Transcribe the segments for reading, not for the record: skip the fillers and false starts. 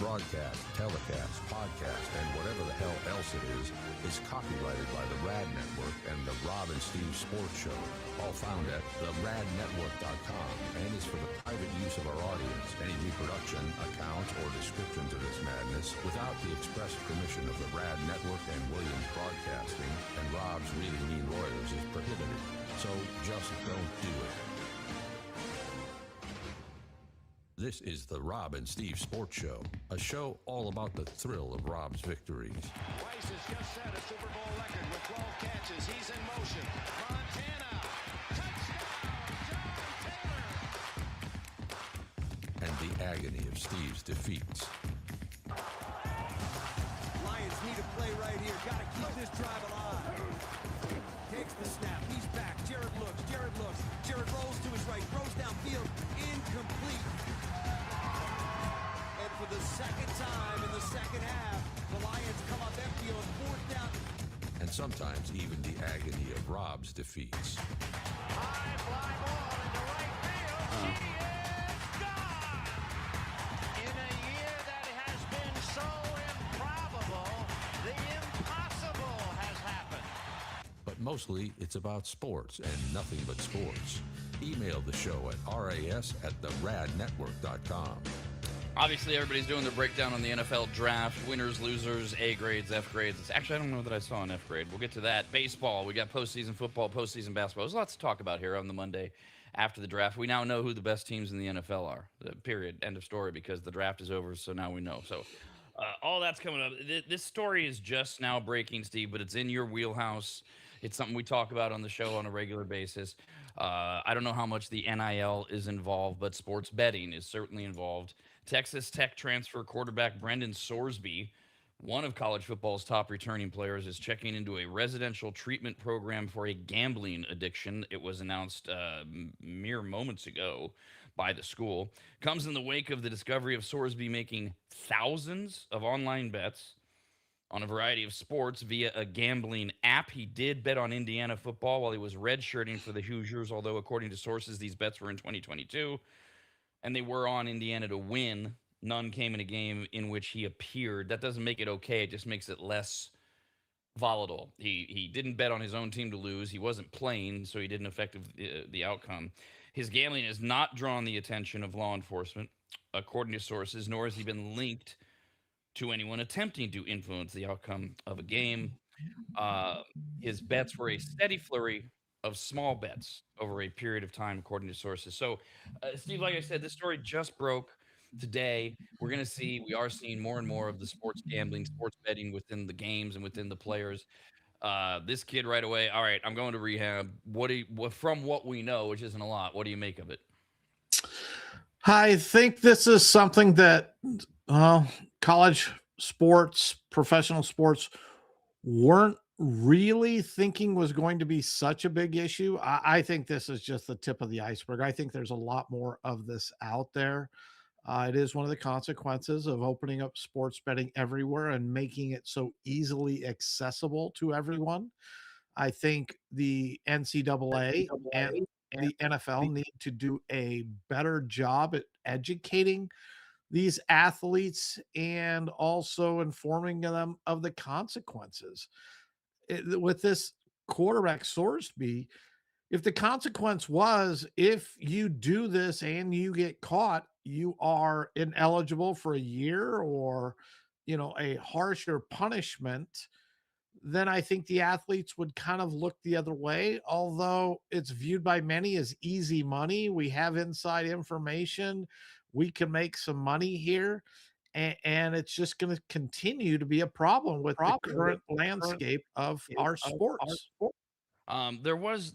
broadcast, telecast, podcast, and whatever the hell else it is copyrighted by the Rad Network and the Rob and Steve Sports Show, all found at theradnetwork.com, and is for the private use of our audience. Any reproduction, account, or descriptions of this madness without the express permission of the Rad Network and Williams Broadcasting and Rob's Really Mean Lawyers is prohibited. So just don't do it. This is the Rob and Steve Sports Show, a show all about the thrill of Rob's victories. Rice has just set a Super Bowl record with 12 catches. He's in motion. Montana, touchdown, John Taylor. And the agony of Steve's defeats. Lions need a play right here. Got to keep this drive alive. Takes the snap. He's back. Jared looks. Jared rolls to his right. Throws downfield. Incomplete. And for the second time in the second half, the Lions come up empty on fourth down. And sometimes even the agony of Rob's defeats. High fly ball into right field. She is gone. In a year that has been so improbable, the impossible has happened. But mostly it's about sports and nothing but sports. Email the show at ras@theradnetwork.com. Obviously, everybody's doing their breakdown on the NFL draft. Winners, losers, A grades, F grades. Actually, I don't know that I saw an F grade. We'll get to that. Baseball. We got postseason football, postseason basketball. There's lots to talk about here on the Monday after the draft. We now know who the best teams in the NFL are. Period. End of story, because the draft is over, so now we know. So all that's coming up. This story is just now breaking, Steve, but it's in your wheelhouse. It's something we talk about on the show on a regular basis. I don't know how much the NIL is involved, but sports betting is certainly involved. Texas Tech transfer quarterback Brendan Sorsby, one of college football's top returning players, is checking into a residential treatment program for a gambling addiction. It was announced mere moments ago by the school. Comes in the wake of the discovery of Sorsby making thousands of online bets on a variety of sports via a gambling app. He did bet on Indiana football while he was redshirting for the Hoosiers, although according to sources, these bets were in 2022, and they were on Indiana to win. None came in a game in which he appeared. That doesn't make it okay. It just makes it less volatile. He didn't bet on his own team to lose. He wasn't playing, so he didn't affect the outcome. His gambling has not drawn the attention of law enforcement, according to sources, nor has he been linked to anyone attempting to influence the outcome of a game. His bets were a steady flurry of small bets over a period of time, according to sources. So, Steve, like I said, this story just broke today. We are seeing more and more of the sports gambling, sports betting within the games and within the players. This kid right away, all right, I'm going to rehab. From what we know, which isn't a lot, what do you make of it? I think this is something that college sports, professional sports weren't really thinking was going to be such a big issue. I think this is just the tip of the iceberg. I think there's a lot more of this out there. It is one of the consequences of opening up sports betting everywhere and making it so easily accessible to everyone. I think the NCAA and the NFL need to do a better job at educating these athletes and also informing them of the consequences. With this quarterback Sorsby, if the consequence was if you do this and you get caught, you are ineligible for a year or, a harsher punishment, then I think the athletes would kind of look the other way. Although it's viewed by many as easy money, we have inside information, we can make some money here, and it's just going to continue to be a problem with the current landscape of our sports. There was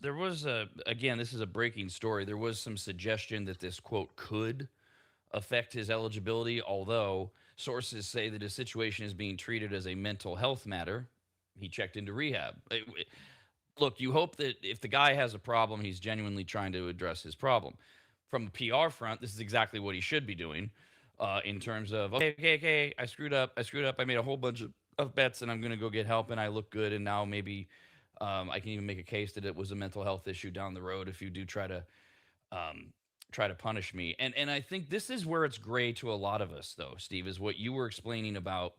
again, this is a breaking story. There was some suggestion that this quote could affect his eligibility, although sources say that his situation is being treated as a mental health matter. He checked into rehab. Look, you hope that if the guy has a problem, he's genuinely trying to address his problem. From the PR front, this is exactly what he should be doing, in terms of, okay, I screwed up. I made a whole bunch of bets, and I'm going to go get help, and I look good, and now maybe I can even make a case that it was a mental health issue down the road if you do try to try to punish me. And I think this is where it's gray to a lot of us, though, Steve, is what you were explaining about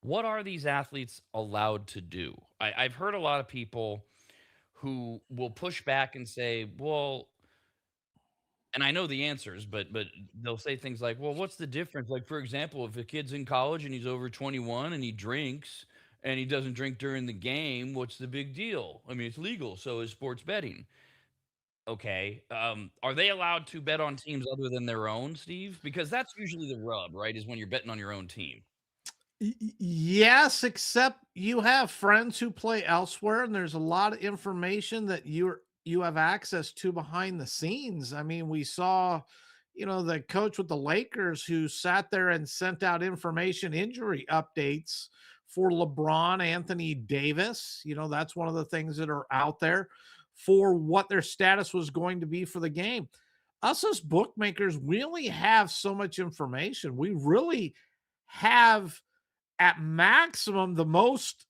what are these athletes allowed to do. I've heard a lot of people who will push back and say, well, and I know the answers, but they'll say things like, "Well, what's the difference?" Like, for example, if a kid's in college and he's over 21 and he drinks and he doesn't drink during the game, what's the big deal? I mean, it's legal, so is sports betting. Okay, are they allowed to bet on teams other than their own, Steve? Because that's usually the rub, right? Is when you're betting on your own team. Yes, except you have friends who play elsewhere, and there's a lot of information that you have access to behind the scenes. I mean, we saw, the coach with the Lakers who sat there and sent out information injury updates for LeBron, Anthony Davis. That's one of the things that are out there for what their status was going to be for the game. Us as bookmakers, we only have so much information. We really have at maximum the most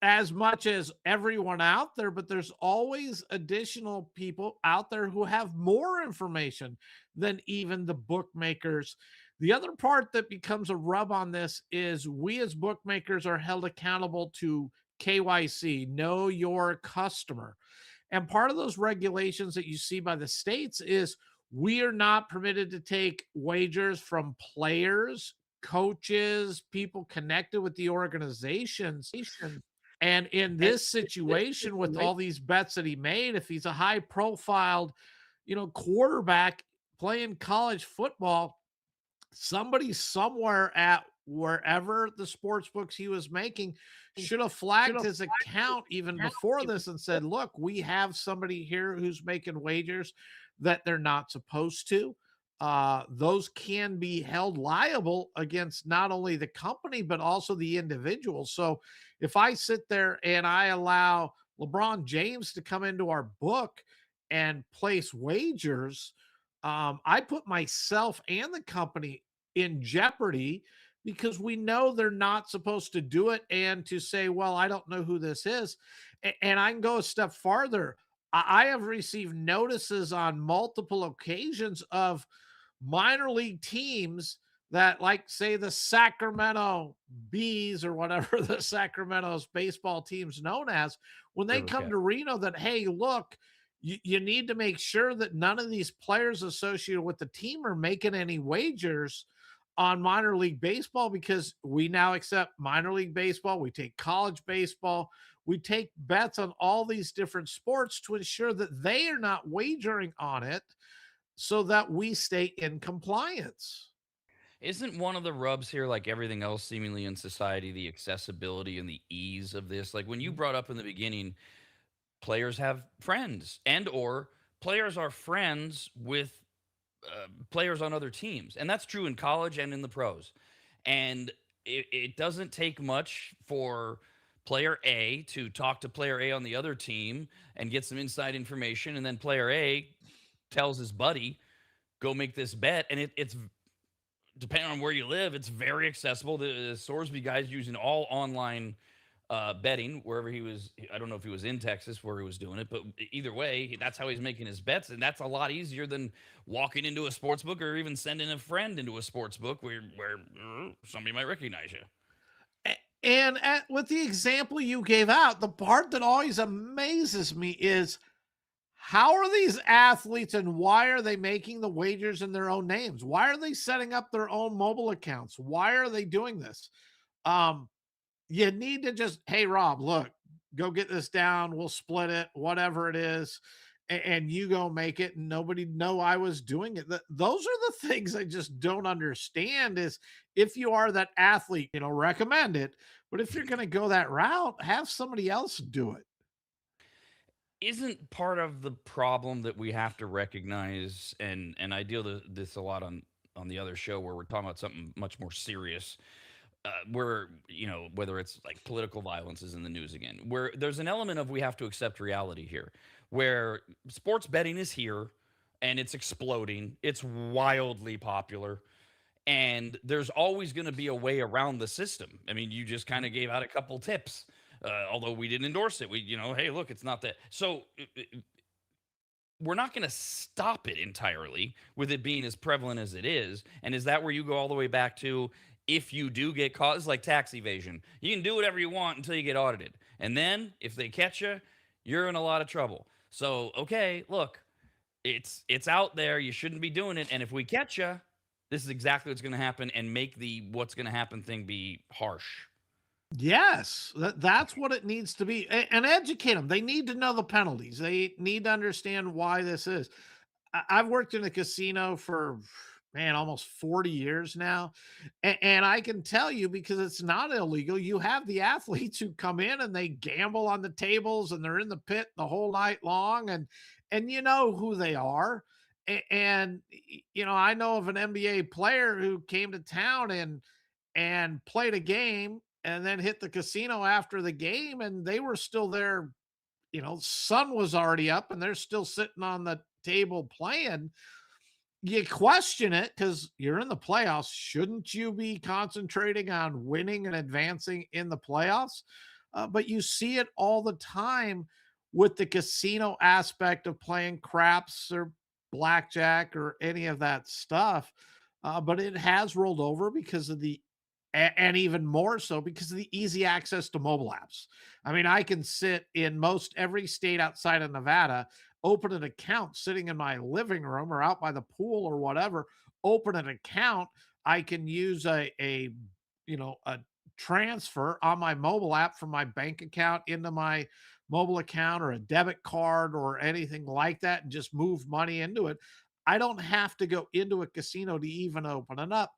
as much as everyone out there, but there's always additional people out there who have more information than even the bookmakers. The other part that becomes a rub on this is we as bookmakers are held accountable to KYC, know your customer. And part of those regulations that you see by the states is we are not permitted to take wagers from players, coaches, people connected with the organizations. And in this situation, with all these bets that he made, if he's a high profiled, quarterback playing college football, somebody somewhere at wherever the sports books he was making should have flagged his account even before this and said, look, we have somebody here who's making wagers that they're not supposed to. Those can be held liable against not only the company, but also the individual. So if I sit there and I allow LeBron James to come into our book and place wagers, I put myself and the company in jeopardy because we know they're not supposed to do it. And to say, well, I don't know who this is. And I can go a step farther. I have received notices on multiple occasions of minor league teams that, like, say, the Sacramento Bees or whatever the Sacramento's baseball team's known as, when they River come Cat. to Reno, that, hey, look, you need to make sure that none of these players associated with the team are making any wagers on minor league baseball, because we now accept minor league baseball. We take college baseball. We take bets on all these different sports to ensure that they are not wagering on it so that we stay in compliance. Isn't one of the rubs here, like everything else seemingly in society, the accessibility and the ease of this? Like when you brought up in the beginning, players have friends and or players are friends with players on other teams, and that's true in college and in the pros. And it doesn't take much for player A to talk to player A on the other team and get some inside information, and then player A tells his buddy, "Go make this bet," and it's depending on where you live, it's very accessible. The Sorsby guy's using all online betting wherever he was. I don't know if he was in Texas where he was doing it, but either way, that's how he's making his bets, and that's a lot easier than walking into a sports book or even sending a friend into a sports book where somebody might recognize you. And with the example you gave out, the part that always amazes me is how are these athletes and why are they making the wagers in their own names? Why are they setting up their own mobile accounts? Why are they doing this? You need to just, hey, Rob, look, go get this down. We'll split it, whatever it is. And you go make it, and nobody know I was doing it. Those are the things I just don't understand is if you are that athlete, recommend it. But if you're going to go that route, have somebody else do it. Isn't part of the problem that we have to recognize, and I deal this a lot on the other show where we're talking about something much more serious, where whether it's like political violence is in the news again, where there's an element of we have to accept reality here, where sports betting is here and it's exploding, it's wildly popular, and there's always going to be a way around the system. I mean, you just kind of gave out a couple tips, although we didn't endorse it. We, hey, look, it's not that. So we're not going to stop it entirely with it being as prevalent as it is. And is that where you go all the way back to, if you do get caught? It's like tax evasion. You can do whatever you want until you get audited. And then if they catch you, you're in a lot of trouble. So, okay, look, it's out there. You shouldn't be doing it. And if we catch you, this is exactly what's going to happen, and make the what's going to happen thing be harsh. Yes, that's what it needs to be, and educate them. They need to know the penalties. They need to understand why this is. I've worked in a casino for, man, almost 40 years now. And I can tell you, because it's not illegal, you have the athletes who come in and they gamble on the tables and they're in the pit the whole night long. And you know who they are. And I know of an NBA player who came to town and played a game and then hit the casino after the game, and they were still there. Sun was already up and they're still sitting on the table playing. You question it because you're in the playoffs. Shouldn't you be concentrating on winning and advancing in the playoffs? But you see it all the time with the casino aspect of playing craps or blackjack or any of that stuff. But it has rolled over because of and even more so because of the easy access to mobile apps. I mean, I can sit in most every state outside of Nevada, open an account sitting in my living room or out by the pool or whatever, open an account. I can use a transfer on my mobile app from my bank account into my mobile account, or a debit card or anything like that, and just move money into it. I don't have to go into a casino to even open it up.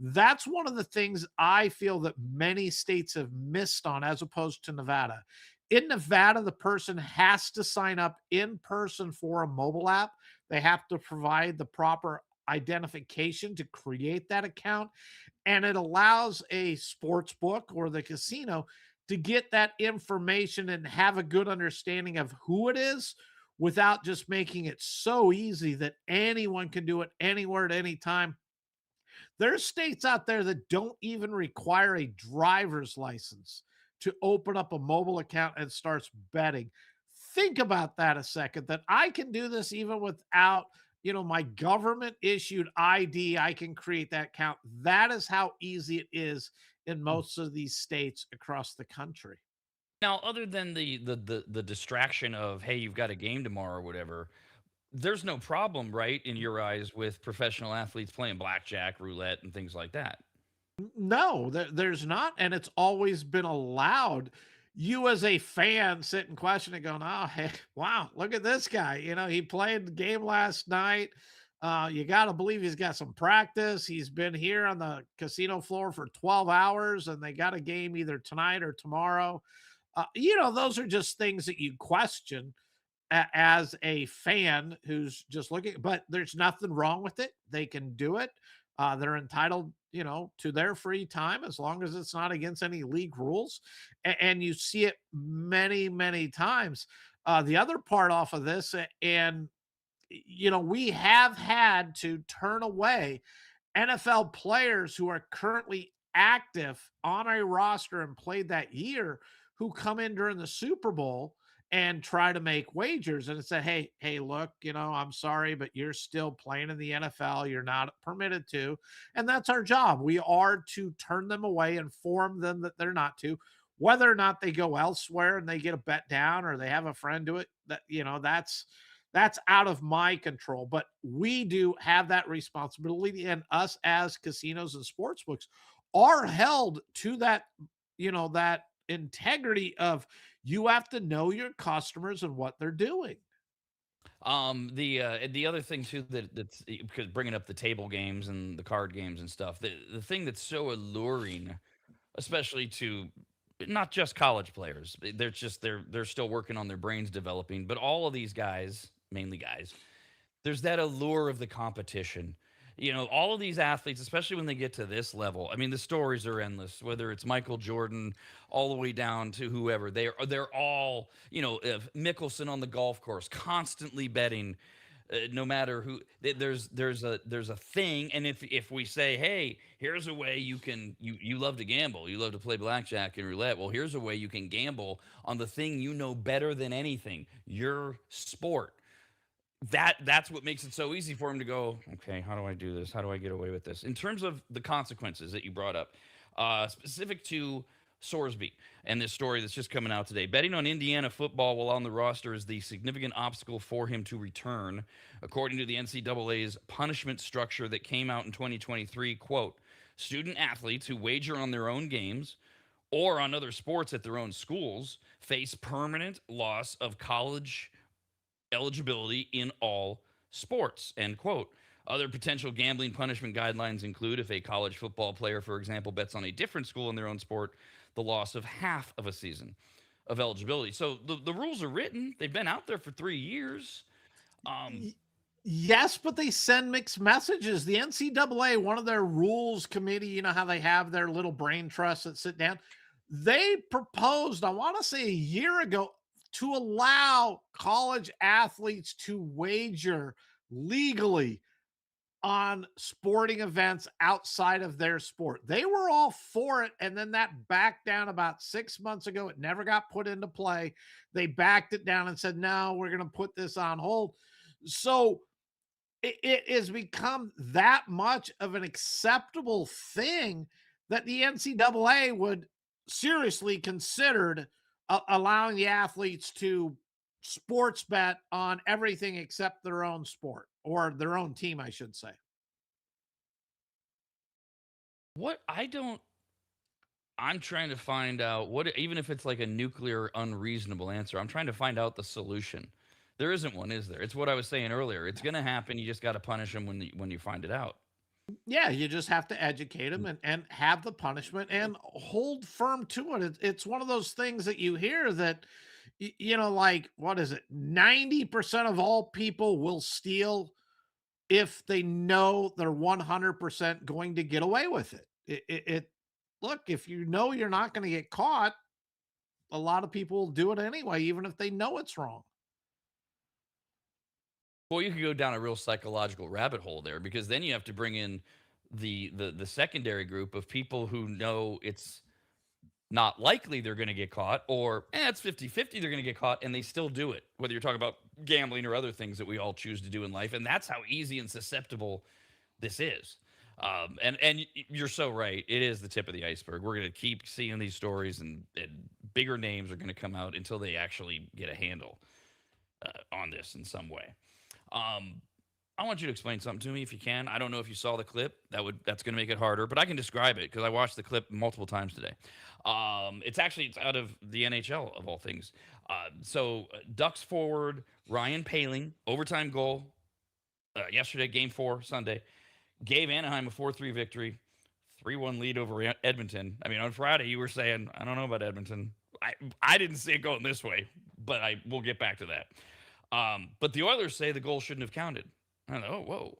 That's one of the things I feel that many states have missed on, as opposed to Nevada. In Nevada, the person has to sign up in person for a mobile app. They have to provide the proper identification to create that account. And it allows a sports book or the casino to get that information and have a good understanding of who it is, without just making it so easy that anyone can do it anywhere at any time. There's states out there that don't even require a driver's license to open up a mobile account and starts betting. Think about that a second, that I can do this even without, my government issued ID. I can create that account. That is how easy it is in most of these states across the country. Now, other than the distraction of, hey, you've got a game tomorrow or whatever, there's no problem, right, in your eyes, with professional athletes playing blackjack, roulette, and things like that. No, there's not, and it's always been allowed. You as a fan sit and question it, going, "Oh, hey, wow, look at this guy. He played the game last night. You got to believe he's got some practice. He's been here on the casino floor for 12 hours, and they got a game either tonight or tomorrow." Those are just things that you question as a fan who's just looking, but there's nothing wrong with it. They can do it. They're entitled, to their free time, as long as it's not against any league rules. And you see it many, many times. The other part off of this, and we have had to turn away NFL players who are currently active on a roster and played that year, who come in during the Super Bowl and try to make wagers, and say, hey, look, I'm sorry, but you're still playing in the NFL. You're not permitted to. And that's our job. We are to turn them away, inform them that they're not to. Whether or not they go elsewhere and they get a bet down, or they have a friend do it, that's out of my control. But we do have that responsibility, and us as casinos and sports books are held to that integrity of, you have to know your customers and what they're doing. The other thing too, that's because bringing up the table games and the card games and stuff, the thing that's so alluring, especially to not just college players, they're still working on their brains developing, but all of these guys, mainly guys, there's that allure of the competition. All of these athletes, especially when they get to this level, I mean, the stories are endless. Whether it's Michael Jordan, all the way down to whoever, they're all, if Mickelson on the golf course, constantly betting, no matter who. There's a thing, and if we say, hey, here's a way you love to gamble, you love to play blackjack and roulette. Well, here's a way you can gamble on the thing better than anything, your sport. that's what makes it so easy for him to go, okay, how do I do this? How do I get away with this? In terms of the consequences that you brought up, specific to Sorsby and this story that's just coming out today, betting on Indiana football while on the roster is the significant obstacle for him to return, according to the NCAA's punishment structure that came out in 2023. Quote, student athletes who wager on their own games or on other sports at their own schools face permanent loss of college eligibility in all sports, end quote. Other potential gambling punishment guidelines include if a college football player, for example, bets on a different school in their own sport, the loss of half of a season of eligibility. So the rules are written. They've been out there for 3 years. Yes, but they send mixed messages. The NCAA, one of their rules committee, you know how they have their little brain trusts that sit down. They proposed, I want to say a year ago, to allow college athletes to wager legally on sporting events outside of their sport. They were all for it, and then that backed down about 6 months ago. It never got put into play. They backed it down and said, no, we're going to put this on hold. So it has become that much of an acceptable thing that the NCAA would seriously considered allowing the athletes to sports bet on everything except their own sport, or their own team, I should say. I'm trying to find out what, even if it's like a nuclear unreasonable answer, I'm trying to find out the solution. There isn't one, is there? It's what I was saying earlier. It's going to happen. You just got to punish them when you find it out. Yeah, you just have to educate them and have the punishment and hold firm to it. It's one of those things that you hear that, you know, like, what is it? 90% of all people will steal if they know they're 100% going to get away with it. Look, if you know you're not going to get caught, a lot of people will do it anyway, even if they know it's wrong. Well, you could go down a real psychological rabbit hole there, because then you have to bring in the secondary group of people who know it's not likely they're going to get caught, or it's 50-50 they're going to get caught, and they still do it, whether you're talking about gambling or other things that we all choose to do in life. And that's how easy and susceptible this is. And you're so right. It is the tip of the iceberg. We're going to keep seeing these stories, and bigger names are going to come out until they actually get a handle on this in some way. I want you to explain something to me if you can. I don't know if you saw the clip. That's going to make it harder, but I can describe it because I watched the clip multiple times today. It's out of the NHL of all things. So Ducks forward Ryan Poehling, overtime goal yesterday, Game 4 Sunday, gave Anaheim a 4-3 victory, 3-1 lead over Edmonton. I mean, on Friday you were saying, I don't know about Edmonton. I didn't see it going this way, but we'll get back to that. But the Oilers say the goal shouldn't have counted. I thought, oh, whoa,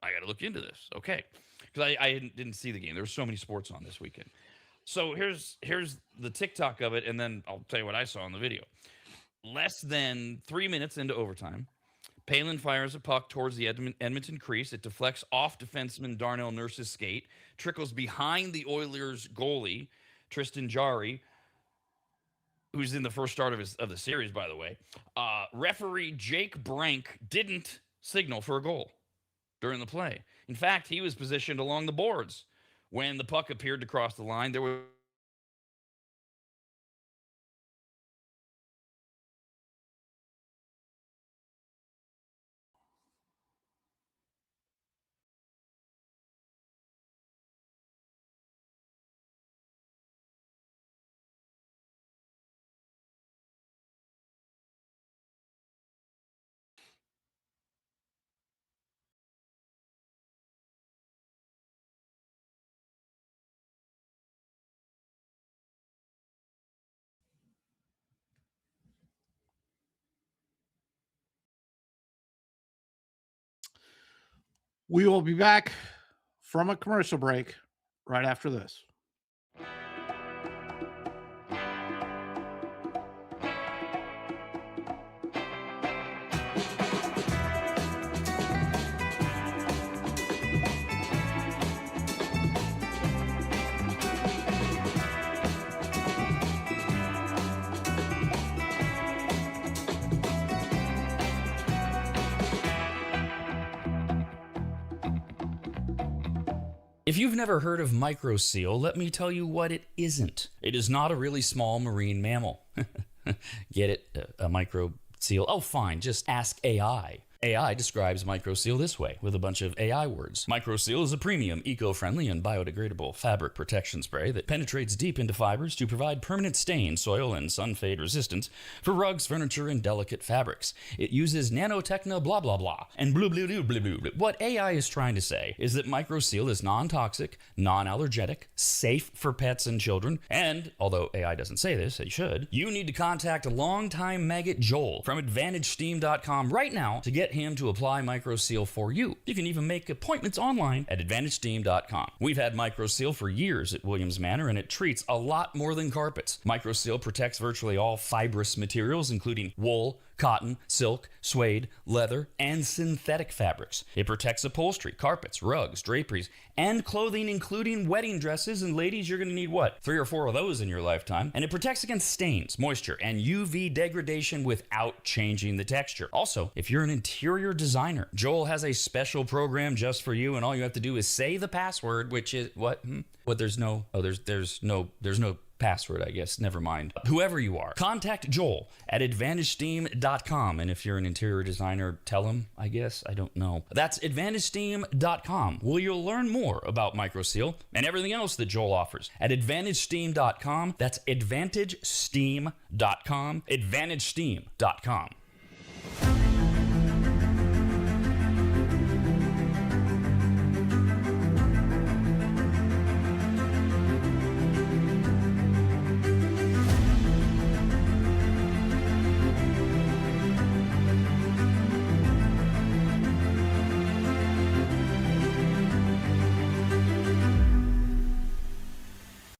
I got to look into this. Okay. Because I didn't see the game. There were so many sports on this weekend. So here's the TikTok of it, and then I'll tell you what I saw in the video. Less than 3 minutes into overtime, Poehling fires a puck towards the Edmonton crease. It deflects off defenseman Darnell Nurse's skate, trickles behind the Oilers goalie, Tristan Jarry, who's in the first start of the series, by the way. Referee Jake Brank didn't signal for a goal during the play. In fact, he was positioned along the boards when the puck appeared to cross the line. There was We will be back from a commercial break right after this. If you've never heard of microseal, let me tell you what it isn't. It is not a really small marine mammal. Get it? A microseal? Oh, fine. Just ask AI. AI describes microseal this way, with a bunch of AI words. Microseal is a premium, eco-friendly, and biodegradable fabric protection spray that penetrates deep into fibers to provide permanent stain, soil, and sun fade resistance for rugs, furniture, and delicate fabrics. It uses nanotechno blah blah blah, and blue blue blue blue blue. What AI is trying to say is that microseal is non-toxic, non-allergenic, safe for pets and children, and, although AI doesn't say this, it should, you need to contact longtime maggot Joel from AdvantageSteam.com right now to get him to apply microseal for you. You can even make appointments online at AdvantageSteam.com. We've had microseal for years at Williams Manor, and it treats a lot more than carpets. Microseal protects virtually all fibrous materials, including wool, cotton, silk, suede, leather, and synthetic fabrics. It protects upholstery, carpets, rugs, draperies, and clothing, including wedding dresses. And ladies, you're going to need what? 3 or 4 of those in your lifetime. And it protects against stains, moisture, and UV degradation without changing the texture. Also, if you're an interior designer, Joel has a special program just for you, and all you have to do is say the password, which is what? What? There's no password, I guess. Never mind. Whoever you are, contact Joel at AdvantageSteam.com. And if you're an interior designer, tell him, I guess. I don't know. That's AdvantageSteam.com, where you'll learn more about microseal and everything else that Joel offers at AdvantageSteam.com. That's AdvantageSteam.com. AdvantageSteam.com.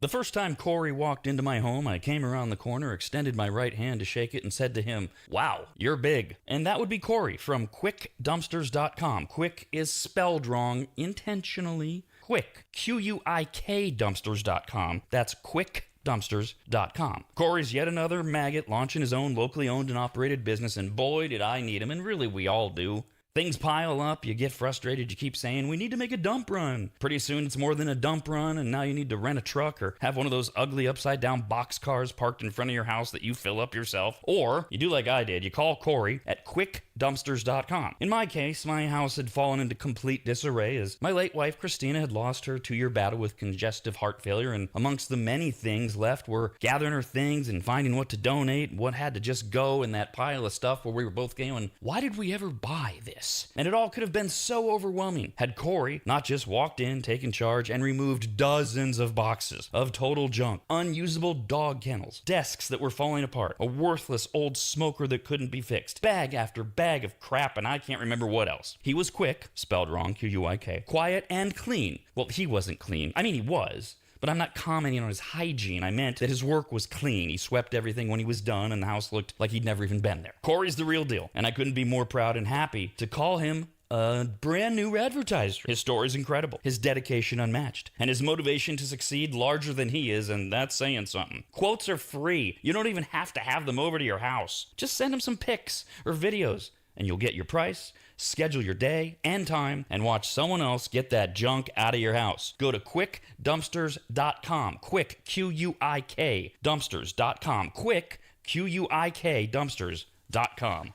The first time Corey walked into my home, I came around the corner, extended my right hand to shake it, and said to him, "Wow, you're big." And that would be Corey from QuickDumpsters.com. Quick is spelled wrong intentionally. Quick, Q-U-I-K Dumpsters.com. That's QuickDumpsters.com. Corey's yet another maggot launching his own locally owned and operated business, and boy, did I need him, and really we all do. Things pile up, you get frustrated, you keep saying, we need to make a dump run. Pretty soon it's more than a dump run, and now you need to rent a truck or have one of those ugly upside down box cars parked in front of your house that you fill up yourself. Or you do like I did, you call Corey at QuickDumpsters.com. In my case, my house had fallen into complete disarray as my late wife Christina had lost her 2-year battle with congestive heart failure, and amongst the many things left were gathering her things and finding what to donate, what had to just go in that pile of stuff where we were both going, why did we ever buy this? And it all could have been so overwhelming had Corey not just walked in, taken charge, and removed dozens of boxes of total junk, unusable dog kennels, desks that were falling apart, a worthless old smoker that couldn't be fixed, bag after bag of crap, and I can't remember what else. He was quick, spelled wrong, Q-U-I-K, quiet and clean. Well, he wasn't clean. I mean, he was. But I'm not commenting on his hygiene. I meant that his work was clean. He swept everything when he was done, and the house looked like he'd never even been there. Corey's the real deal, and I couldn't be more proud and happy to call him a brand new advertiser. His story's incredible, his dedication unmatched, and his motivation to succeed larger than he is, and that's saying something. Quotes are free. You don't even have to have them over to your house. Just send him some pics or videos, and you'll get your price, schedule your day and time, and watch someone else get that junk out of your house. Go to QuickDumpsters.com. Quick, Q-U-I-K, Dumpsters.com. Quick, Q-U-I-K, Dumpsters.com.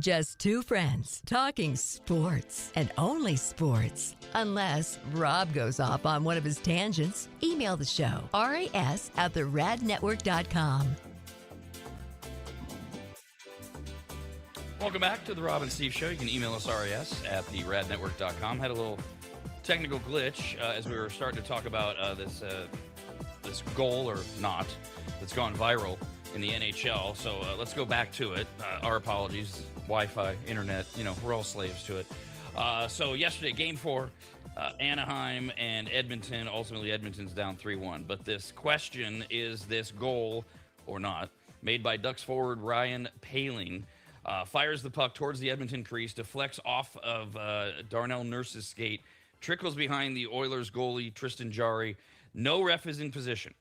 Just two friends talking sports and only sports. Unless Rob goes off on one of his tangents. Email the show, ras@theradnetwork.com. Welcome back to the Rob and Steve Show. You can email us, ras@theradnetwork.com. Had a little technical glitch as we were starting to talk about this goal or not that's gone viral in the NHL. So let's go back to it. Our apologies. Wi-Fi, internet, we're all slaves to it. So yesterday, Game 4, Anaheim and Edmonton. Ultimately, Edmonton's down 3-1. But this question is this goal or not, made by Ducks forward Ryan Paling. Fires the puck towards the Edmonton crease, deflects off of Darnell Nurse's skate, trickles behind the Oilers goalie Tristan Jarry. No ref is in position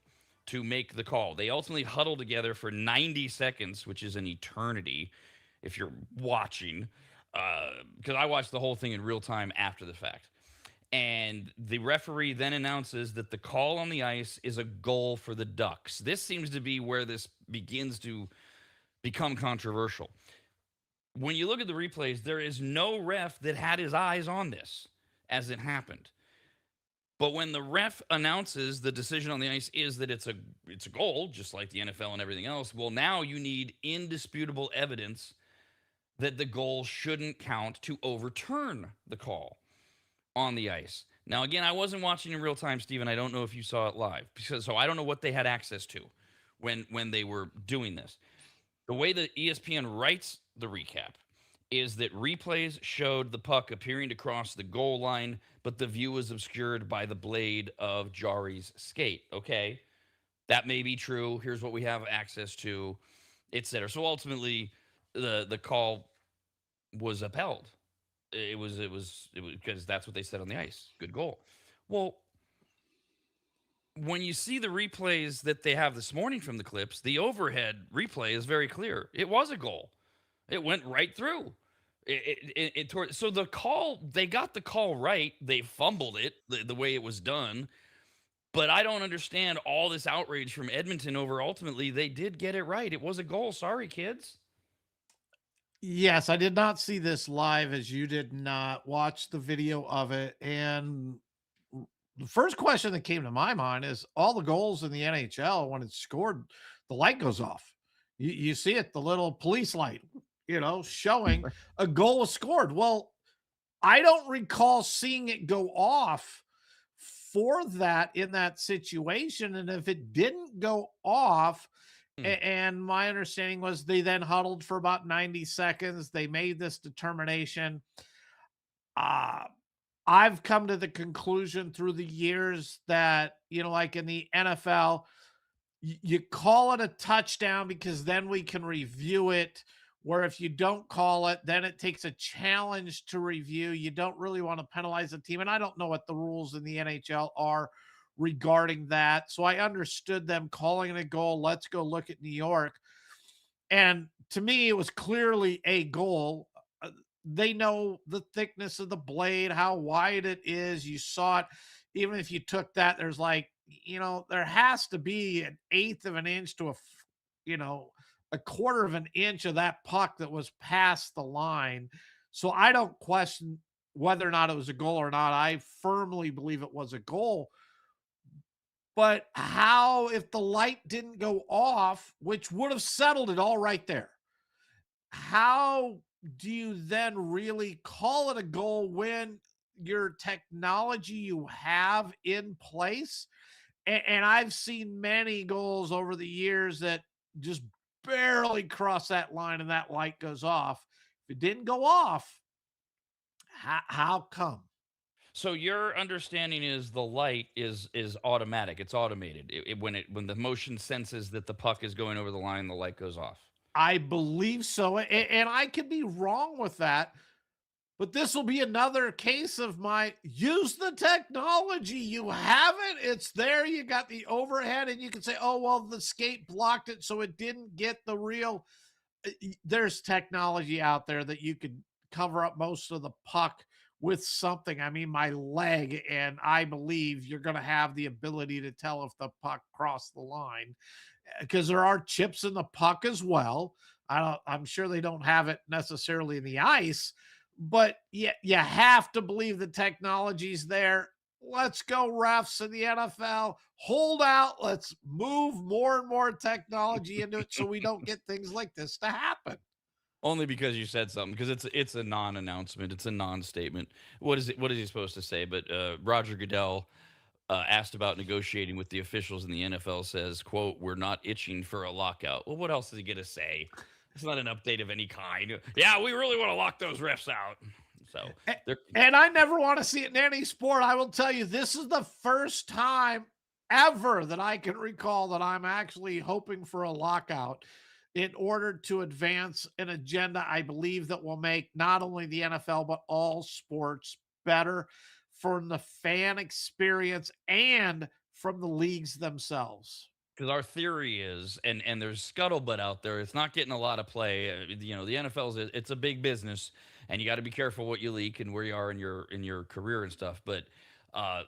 to make the call. They ultimately huddle together for 90 seconds, which is an eternity if you're watching, because I watched the whole thing in real time after the fact. And the referee then announces that the call on the ice is a goal for the Ducks. This seems to be where this begins to become controversial. When you look at the replays, there is no ref that had his eyes on this as it happened. But when the ref announces the decision on the ice is that it's a goal, just like the NFL and everything else, well, now you need indisputable evidence that the goal shouldn't count to overturn the call on the ice. Now, again, I wasn't watching in real time, Steven. I don't know if you saw it live, so I don't know what they had access to when they were doing this. The way that ESPN writes the recap is that replays showed the puck appearing to cross the goal line, but the view was obscured by the blade of Jarry's skate. Okay, that may be true. Here's what we have access to, etc. So ultimately, the call was upheld. It was because that's what they said on the ice. Good goal. Well, when you see the replays that they have this morning from the clips, the overhead replay is very clear. It was a goal. It went right through. So the call, they got the call right. They fumbled it the way it was done. But I don't understand all this outrage from Edmonton over ultimately. They did get it right. It was a goal. Sorry, kids. Yes, I did not see this live as you did not watch the video of it. And the first question that came to my mind is all the goals in the NHL, when it's scored, the light goes off. You see it, the little police light, showing a goal was scored. Well, I don't recall seeing it go off for that in that situation. And if it didn't go off, and my understanding was they then huddled for about 90 seconds. They made this determination. I've come to the conclusion through the years that, like in the NFL, you call it a touchdown because then we can review it. Where if you don't call it, then it takes a challenge to review. You don't really want to penalize a team. And I don't know what the rules in the NHL are regarding that. So I understood them calling it a goal. Let's go look at New York. And to me, it was clearly a goal. They know the thickness of the blade, how wide it is. You saw it. Even if you took that, there's there has to be an eighth of an inch to a quarter of an inch of that puck that was past the line. So I don't question whether or not it was a goal or not. I firmly believe it was a goal. But how, if the light didn't go off, which would have settled it all right there, how do you then really call it a goal when your technology you have in place? And I've seen many goals over the years that just barely cross that line and that light goes off. If it didn't go off, how come? So your understanding is the light is automatic. It's automated. When the motion senses that the puck is going over the line, the light goes off. I believe so. And I could be wrong with that, but this will be another case of use the technology. You have it. It's there. You got the overhead and you can say, oh, well, the skate blocked it, so it didn't get the real. There's technology out there that you could cover up most of the puck with something. I mean, my leg, and I believe you're going to have the ability to tell if the puck crossed the line, because there are chips in the puck as well. I'm sure they don't have it necessarily in the ice, but you have to believe the technology's there. Let's go, refs in the NFL. Hold out. Let's move more and more technology into it so we don't get things like this to happen. Only because you said something, because it's a non-announcement. It's a non-statement. What is he supposed to say? But Roger Goodell asked about negotiating with the officials, and the NFL says, quote, "We're not itching for a lockout." Well, what else is he going to say? It's not an update of any kind. Yeah, we really want to lock those refs out. So And I never want to see it in any sport. I will tell you, this is the first time ever that I can recall that I'm actually hoping for a lockout in order to advance an agenda I believe that will make not only the NFL, but all sports better from the fan experience and from the leagues themselves. because our theory is, and there's scuttlebutt out there. It's not getting a lot of play. The NFL's it's a big business, and you got to be careful what you leak and where you are in your career and stuff. But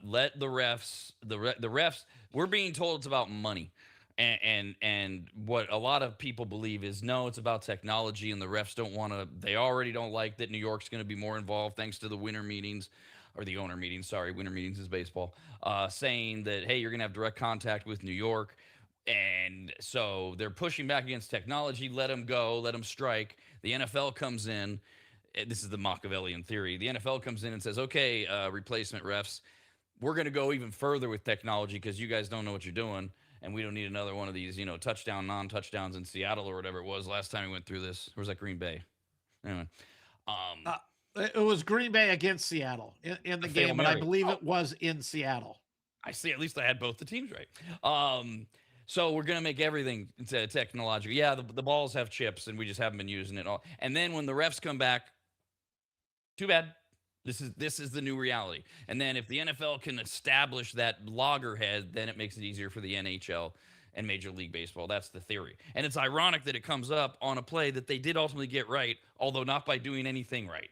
let the refs, the refs. We're being told it's about money, and what a lot of people believe is no, it's about technology, and the refs don't want to. They already don't like that New York's going to be more involved thanks to the winter meetings. Or the owner meetings, sorry, winter meetings is baseball, saying that, hey, you're going to have direct contact with New York. And so they're pushing back against technology. Let them go. Let them strike. The NFL comes in. This is the Machiavellian theory. The NFL comes in and says, okay, replacement refs, we're going to go even further with technology because you guys don't know what you're doing. And we don't need another one of these, touchdown, non-touchdowns in Seattle or whatever it was last time we went through this. Or was that Green Bay? Anyway. It was Green Bay against Seattle in the game, but I believe it was in Seattle. I see. At least I had both the teams right. So we're going to make everything technological. Yeah, the balls have chips, and we just haven't been using it all. And then when the refs come back, too bad. This is the new reality. And then if the NFL can establish that loggerhead, then it makes it easier for the NHL and Major League Baseball. That's the theory. And it's ironic that it comes up on a play that they did ultimately get right, although not by doing anything right.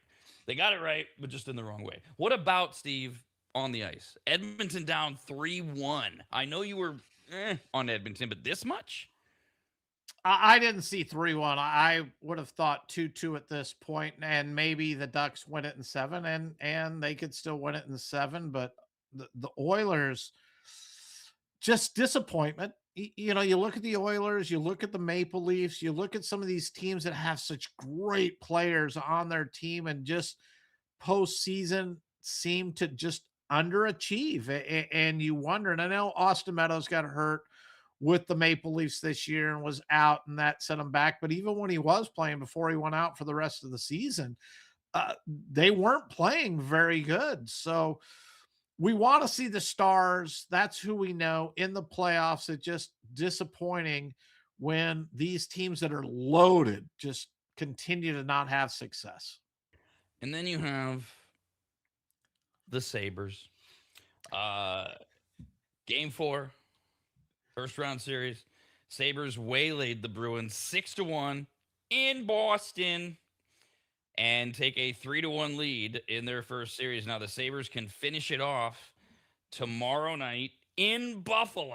They got it right, but just in the wrong way. What about, Steve, on the ice? Edmonton down 3-1. I know you were on Edmonton, but this much? I didn't see 3-1. I would have thought 2-2 at this point, and maybe the Ducks win it in 7, and they could still win it in 7. But the Oilers, just disappointment. You look at the Oilers, you look at the Maple Leafs, you look at some of these teams that have such great players on their team, and just postseason seem to just underachieve. And you wonder, and I know Austin Meadows got hurt with the Maple Leafs this year and was out, and that set him back. But even when he was playing before he went out for the rest of the season, they weren't playing very good. So we want to see the Stars. That's who we know in the playoffs. It's just disappointing when these teams that are loaded just continue to not have success. And then you have the Sabres. Game 4, first round series. Sabres waylaid the Bruins 6-1 in Boston and take a 3-1 lead in their first series. Now the Sabres can finish it off tomorrow night in Buffalo.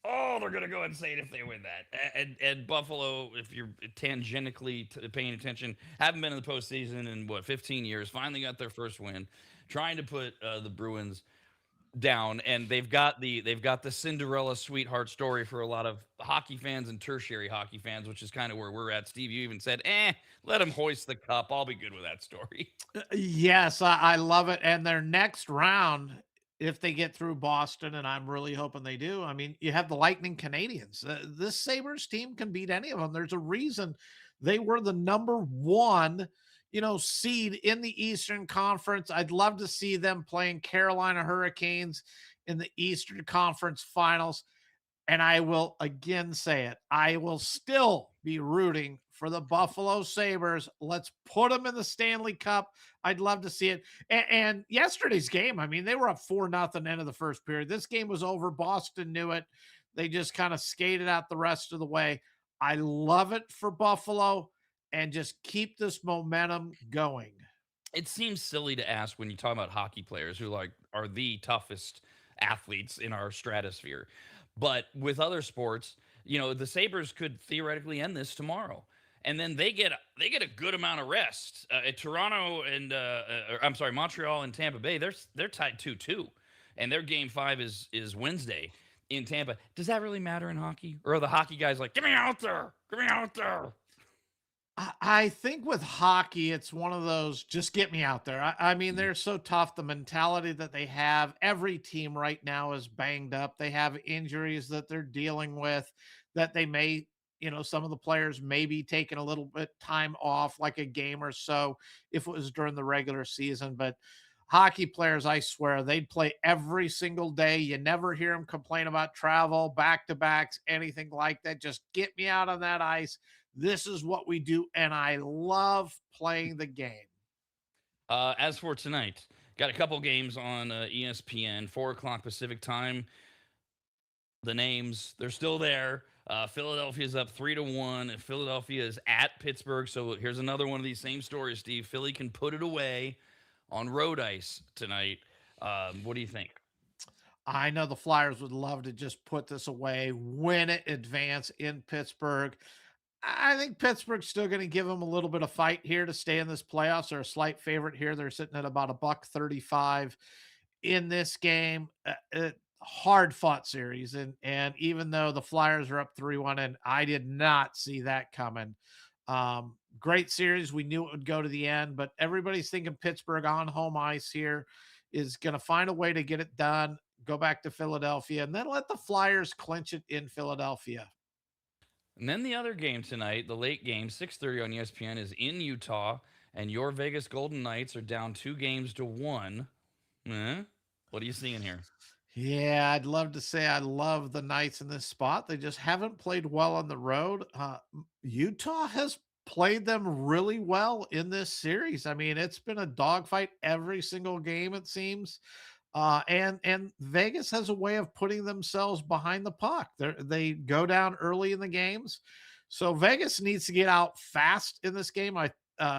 Oh, they're going to go insane if they win that. And Buffalo, if you're tangentially paying attention, haven't been in the postseason in 15 years. Finally got their first win, trying to put the Bruins down, and they've got the Cinderella sweetheart story for a lot of hockey fans and tertiary hockey fans, which is kind of where we're at. Steve, you even said, let them hoist the cup. I'll be good with that story. Yes, I love it. And their next round, if they get through Boston, and I'm really hoping they do, I mean, you have the Lightning Canadians. This Sabres team can beat any of them. There's a reason they were the number 1 seed in the Eastern Conference. I'd love to see them playing Carolina Hurricanes in the Eastern Conference Finals. And I will again say it, I will still be rooting for the Buffalo Sabres. Let's put them in the Stanley Cup. I'd love to see it. And yesterday's game, I mean, they were up 4-0 end of the first period. This game was over. Boston knew it. They just kind of skated out the rest of the way. I love it for Buffalo, and just keep this momentum going. It seems silly to ask when you talk about hockey players who are the toughest athletes in our stratosphere. But with other sports, the Sabres could theoretically end this tomorrow. And then they get a good amount of rest. Toronto and Montreal and Tampa Bay, they're tied 2-2. And their game 5 is Wednesday in Tampa. Does that really matter in hockey? Or are the hockey guys like, get me out there? Get me out there? I think with hockey, it's one of those, just get me out there. I mean, they're so tough. The mentality that they have, every team right now is banged up. They have injuries that they're dealing with that they may some of the players maybe taking a little bit time off, like a game or so, if it was during the regular season. But hockey players, I swear, they'd play every single day. You never hear them complain about travel, back to backs, anything like that. Just get me out on that ice. This is what we do. And I love playing the game. As for tonight, got a couple games on ESPN, 4 o'clock Pacific time. The names, they're still there. Philadelphia's up 3-1. Philadelphia is at Pittsburgh. So here's another one of these same stories, Steve. Philly can put it away on road ice tonight. What do you think? I know the Flyers would love to just put this away, win it, advance in Pittsburgh. I think Pittsburgh's still going to give them a little bit of fight here to stay in this playoffs. They're a slight favorite here. They're sitting at about $1.35 in this game. Hard fought series, and even though the Flyers are up 3-1, and I did not see that coming. Great series. We knew it would go to the end, but everybody's thinking Pittsburgh on home ice here is going to find a way to get it done. Go back to Philadelphia, and then let the Flyers clinch it in Philadelphia. And then the other game tonight, the late game, 6:30 on ESPN, is in Utah, and your Vegas Golden Knights are down 2-1. What are you seeing here? Yeah, I'd love to say I love the Knights in this spot. They just haven't played well on the road. Utah has played them really well in this series. I mean, it's been a dogfight every single game, it seems. And Vegas has a way of putting themselves behind the puck. They go down early in the games, so Vegas needs to get out fast in this game.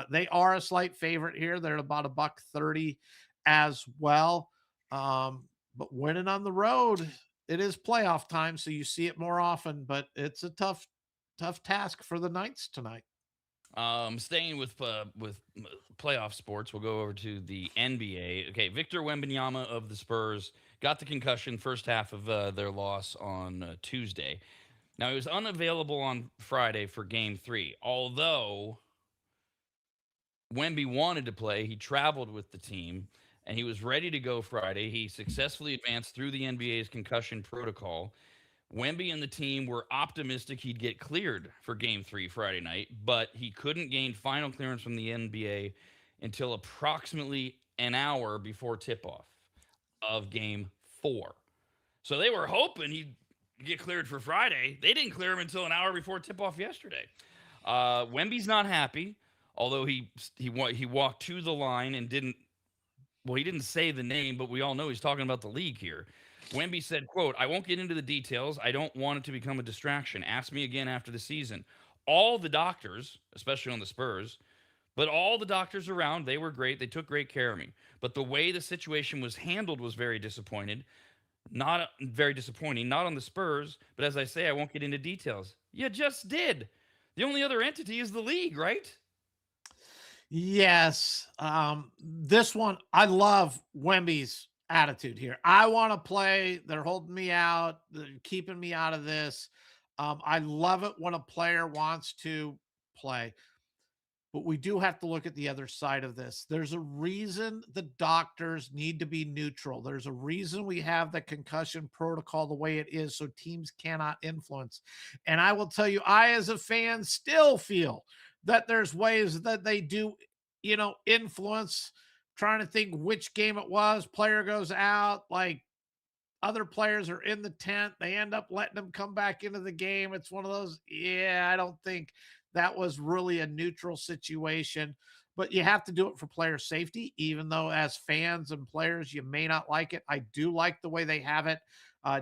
They are a slight favorite here. They're about $1.30 as well. But winning on the road, it is playoff time, so you see it more often. But it's a tough task for the Knights tonight. Staying with playoff sports, we'll go over to the NBA. Okay, Victor Wembanyama of the Spurs got the concussion first half of their loss on Tuesday. Now, he was unavailable on Friday for Game 3. Although Wemby wanted to play, he traveled with the team, and he was ready to go Friday. He successfully advanced through the NBA's concussion protocol. Wemby and the team were optimistic he'd get cleared for Game 3 Friday night, but he couldn't gain final clearance from the NBA until approximately an hour before tip-off of Game 4. So they were hoping he'd get cleared for Friday. They didn't clear him until an hour before tip-off yesterday. Wemby's not happy, although he walked to the line and didn't say the name, but we all know he's talking about the league here. Wemby said, quote, "I won't get into the details. I don't want it to become a distraction. Ask me again after the season." All the doctors, especially on the Spurs, but all the doctors around, they were great. They took great care of me. But the way the situation was handled was very disappointing. Not on the Spurs, but as I say, I won't get into details. You just did. The only other entity is the league, right? Yes. This one, I love Wemby's attitude here. I want to play. They're holding me out. They're keeping me out of this. I love it when a player wants to play. But we do have to look at the other side of this. There's a reason the doctors need to be neutral. There's a reason we have the concussion protocol the way it is, so teams cannot influence. And I will tell you, I, as a fan, still feel that there's ways that they do, influence. Trying to think which game it was. Player goes out, like other players are in the tent. They end up letting them come back into the game. It's one of those, I don't think that was really a neutral situation, but you have to do it for player safety, even though as fans and players, you may not like it. I do like the way they have it.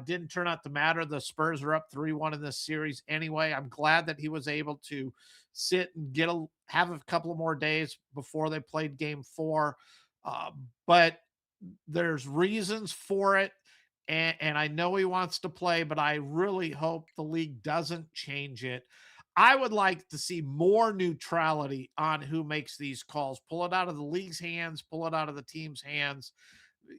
Didn't turn out to matter. The Spurs are up 3-1 in this series anyway. I'm glad that he was able to sit and have a couple of more days before they played Game 4. But there's reasons for it. And I know he wants to play, but I really hope the league doesn't change it. I would like to see more neutrality on who makes these calls. Pull it out of the league's hands, pull it out of the team's hands,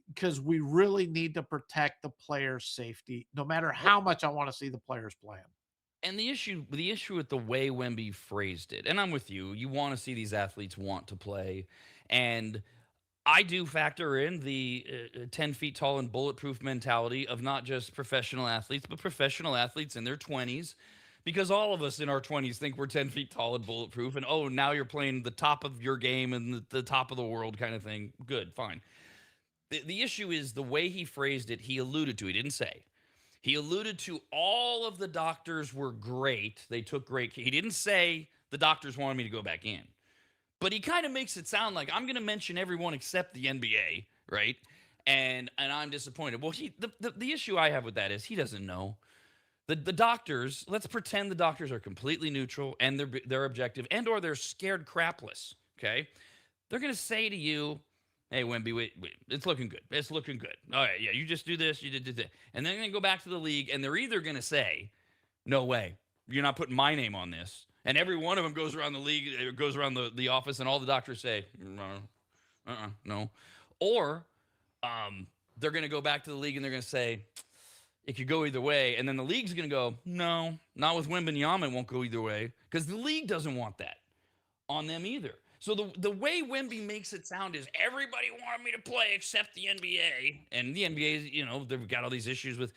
because we really need to protect the players' safety, no matter how much I want to see the players playing. And the issue with the way Wemby phrased it, and I'm with you, you want to see these athletes want to play. And I do factor in the 10 feet tall and bulletproof mentality of not just professional athletes, but professional athletes in their 20s because all of us in our 20s think we're 10 feet tall and bulletproof. And oh, now you're playing the top of your game and the top of the world kind of thing. Good, fine. The issue is the way he phrased it, he alluded to, he didn't say. He alluded to all of the doctors were great. They took great care. He didn't say the doctors wanted me to go back in. But he kind of makes it sound like I'm going to mention everyone except the NBA, right? And I'm disappointed. Well, the issue I have with that is he doesn't know. The doctors, let's pretend the doctors are completely neutral and they're objective and or they're scared crapless, okay? They're going to say to you, hey, Wemby, wait, it's looking good. It's looking good. All right, yeah, you just do this, you did that. And then they're going to go back to the league, and they're either going to say, no way, you're not putting my name on this. And every one of them goes around the league, goes around the office, and all the doctors say, no. Or they're going to go back to the league, and they're going to say, it could go either way. And then the league's going to go, no, not with Wembanyama, it won't go either way, because the league doesn't want that on them either. So the way Wemby makes it sound is everybody wanted me to play except the NBA. And the NBA, they've got all these issues with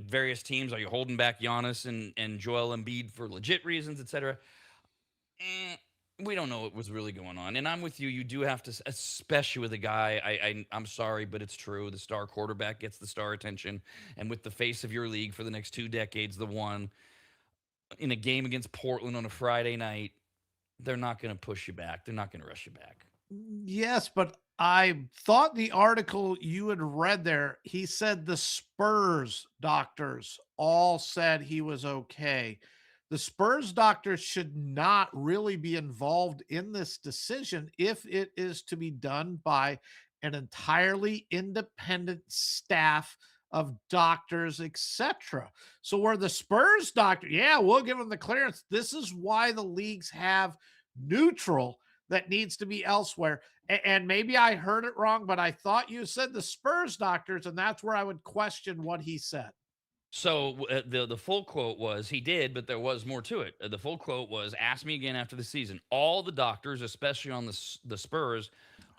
various teams. Are you holding back Giannis and Joel Embiid for legit reasons, etc.? We don't know what was really going on. And I'm with you. You do have to, especially with a guy, I'm sorry, but it's true. The star quarterback gets the star attention. And with the face of your league for the next 2 decades, the one in a game against Portland on a Friday night, they're not going to push you back. They're not going to rush you back. Yes, but I thought the article you had read there, he said the Spurs doctors all said he was okay. The Spurs doctors should not really be involved in this decision if it is to be done by an entirely independent staff of doctors, etc. So where the Spurs doctor, yeah, we'll give them the clearance. This is why the leagues have neutral that needs to be elsewhere. And maybe I heard it wrong, but I thought you said the Spurs doctors, and that's where I would question what he said. So the full quote was, he did, but there was more to it. The full quote was, ask me again after the season. All the doctors, especially on the Spurs,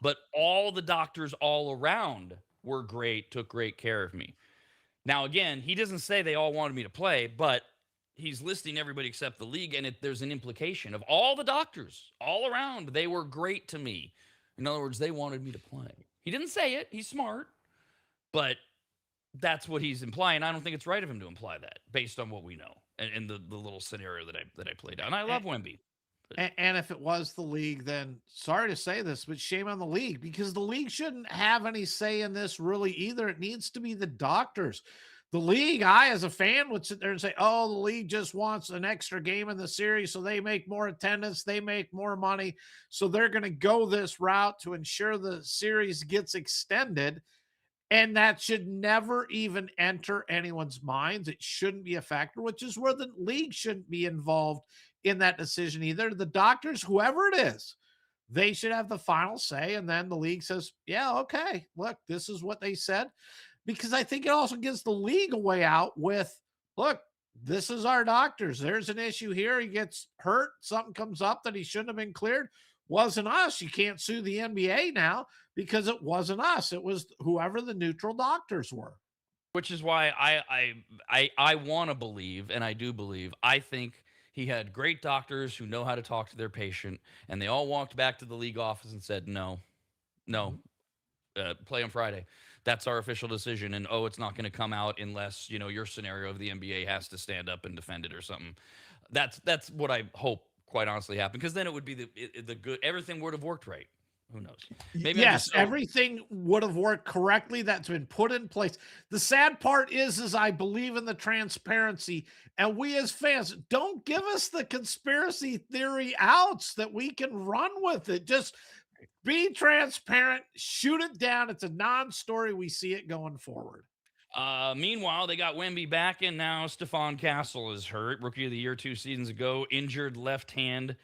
but all the doctors all around were great, took great care of me. Now, again, he doesn't say they all wanted me to play, but he's listing everybody except the league, and there's an implication of all the doctors all around. They were great to me. In other words, they wanted me to play. He didn't say it. He's smart, but that's what he's implying. I don't think it's right of him to imply that based on what we know and the little scenario that I played out. And I love Wemby. And if it was the league, then sorry to say this, but shame on the league, because the league shouldn't have any say in this really either. It needs to be the doctors. The league, I as a fan would sit there and say, oh, the league just wants an extra game in the series so they make more attendance, they make more money. So they're going to go this route to ensure the series gets extended. And that should never even enter anyone's minds. It shouldn't be a factor, which is where the league shouldn't be involved in that decision either. The doctors, whoever it is, they should have the final say. And then the league says, yeah, okay, look, this is what they said. Because I think it also gives the league a way out with, look, this is our doctors. There's an issue here. He gets hurt. Something comes up that he shouldn't have been cleared. Wasn't us. You can't sue the NBA now because it wasn't us. It was whoever the neutral doctors were. Which is why I want to believe, and I do believe, I think he had great doctors who know how to talk to their patient, and they all walked back to the league office and said, no, play on Friday. That's our official decision. And, it's not going to come out unless, your scenario of the NBA has to stand up and defend it or something. That's what I hope, quite honestly, happened, because then it would be the good, everything would have worked right. Who knows? Maybe yes, everything would have worked correctly. That's been put in place. The sad part is I believe in the transparency, and we as fans don't give us the conspiracy theory outs that we can run with it. Just be transparent, shoot it down. It's a non-story. We see it going forward. Meanwhile, they got Wemby back, and now Stephon Castle is hurt. Rookie of the year 2 seasons ago, injured left hand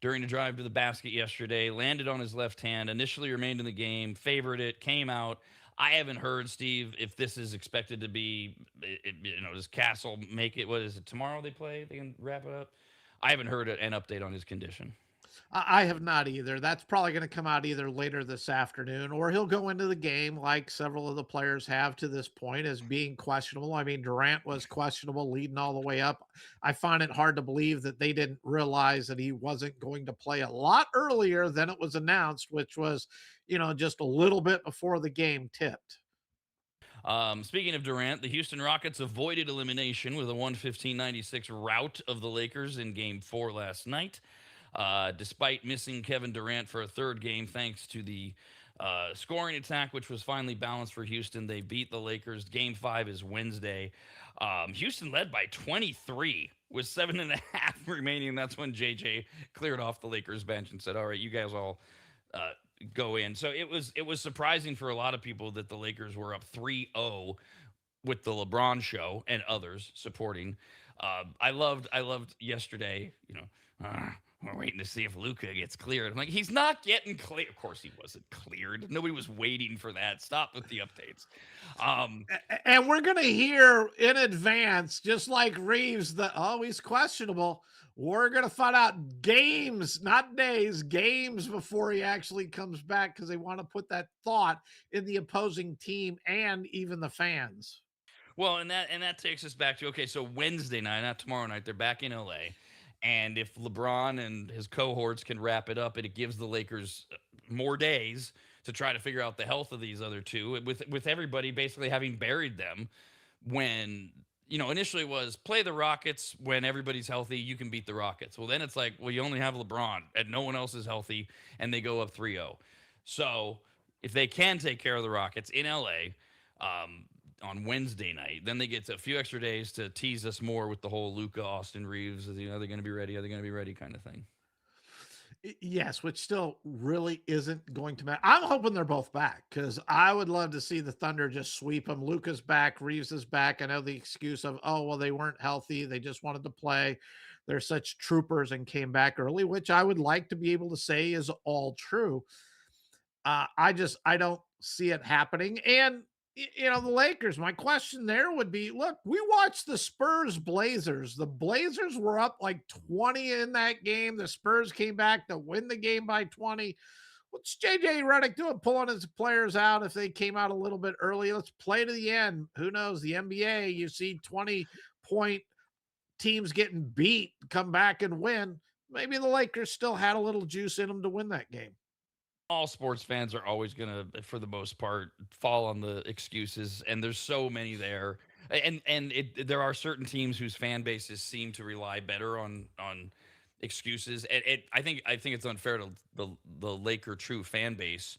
during the drive to the basket yesterday, landed on his left hand, initially remained in the game, favored it, came out. I haven't heard, Steve, if this is expected to be, does Castle make it? What is it, tomorrow they play? They can wrap it up? I haven't heard an update on his condition. I have not either. That's probably going to come out either later this afternoon, or he'll go into the game like several of the players have to this point as being questionable. I mean, Durant was questionable leading all the way up. I find it hard to believe that they didn't realize that he wasn't going to play a lot earlier than it was announced, which was, just a little bit before the game tipped. Speaking of Durant, the Houston Rockets avoided elimination with a 115-96 rout of the Lakers in Game 4 last night. Despite missing Kevin Durant for a third game, thanks to the scoring attack, which was finally balanced for Houston, they beat the Lakers. Game 5 is Wednesday. Houston led by 23 with 7.5 remaining. That's when JJ cleared off the Lakers bench and said, "All right, you guys all go in." So it was surprising for a lot of people that the Lakers were up 3-0 with the LeBron show and others supporting. I loved yesterday. We're waiting to see if Luka gets cleared. I'm like, he's not getting cleared. Of course, he wasn't cleared. Nobody was waiting for that. Stop with the updates. And we're going to hear in advance, just like Reeves, that, he's questionable. We're going to find out games, not days, games before he actually comes back because they want to put that thought in the opposing team and even the fans. Well, and that takes us back to, okay, so Wednesday night, not tomorrow night, they're back in LA. And if LeBron and his cohorts can wrap it up, it gives the Lakers more days to try to figure out the health of these other two, with everybody basically having buried them when, initially was play the Rockets when everybody's healthy, you can beat the Rockets. Well, then it's like, well, you only have LeBron and no one else is healthy, and they go up 3-0. So if they can take care of the Rockets in LA, on Wednesday night, then they get a few extra days to tease us more with the whole Luka, Austin Reeves, are they going to be ready? Are they going to be ready kind of thing? Yes, which still really isn't going to matter. I'm hoping they're both back because I would love to see the Thunder just sweep them. Luka's back, Reeves is back. I know the excuse of, well, they weren't healthy. They just wanted to play. They're such troopers and came back early, which I would like to be able to say is all true. I don't see it happening. And the Lakers, my question there would be, look, we watched the Spurs Blazers. The Blazers were up like 20 in that game. The Spurs came back to win the game by 20. What's JJ Redick doing? Pulling his players out if they came out a little bit early. Let's play to the end. Who knows? The NBA, you see 20-point teams getting beat, come back and win. Maybe the Lakers still had a little juice in them to win that game. All sports fans are always going to, for the most part, fall on the excuses, and there's so many there. And there are certain teams whose fan bases seem to rely better on excuses. And I think it's unfair to the Laker true fan base,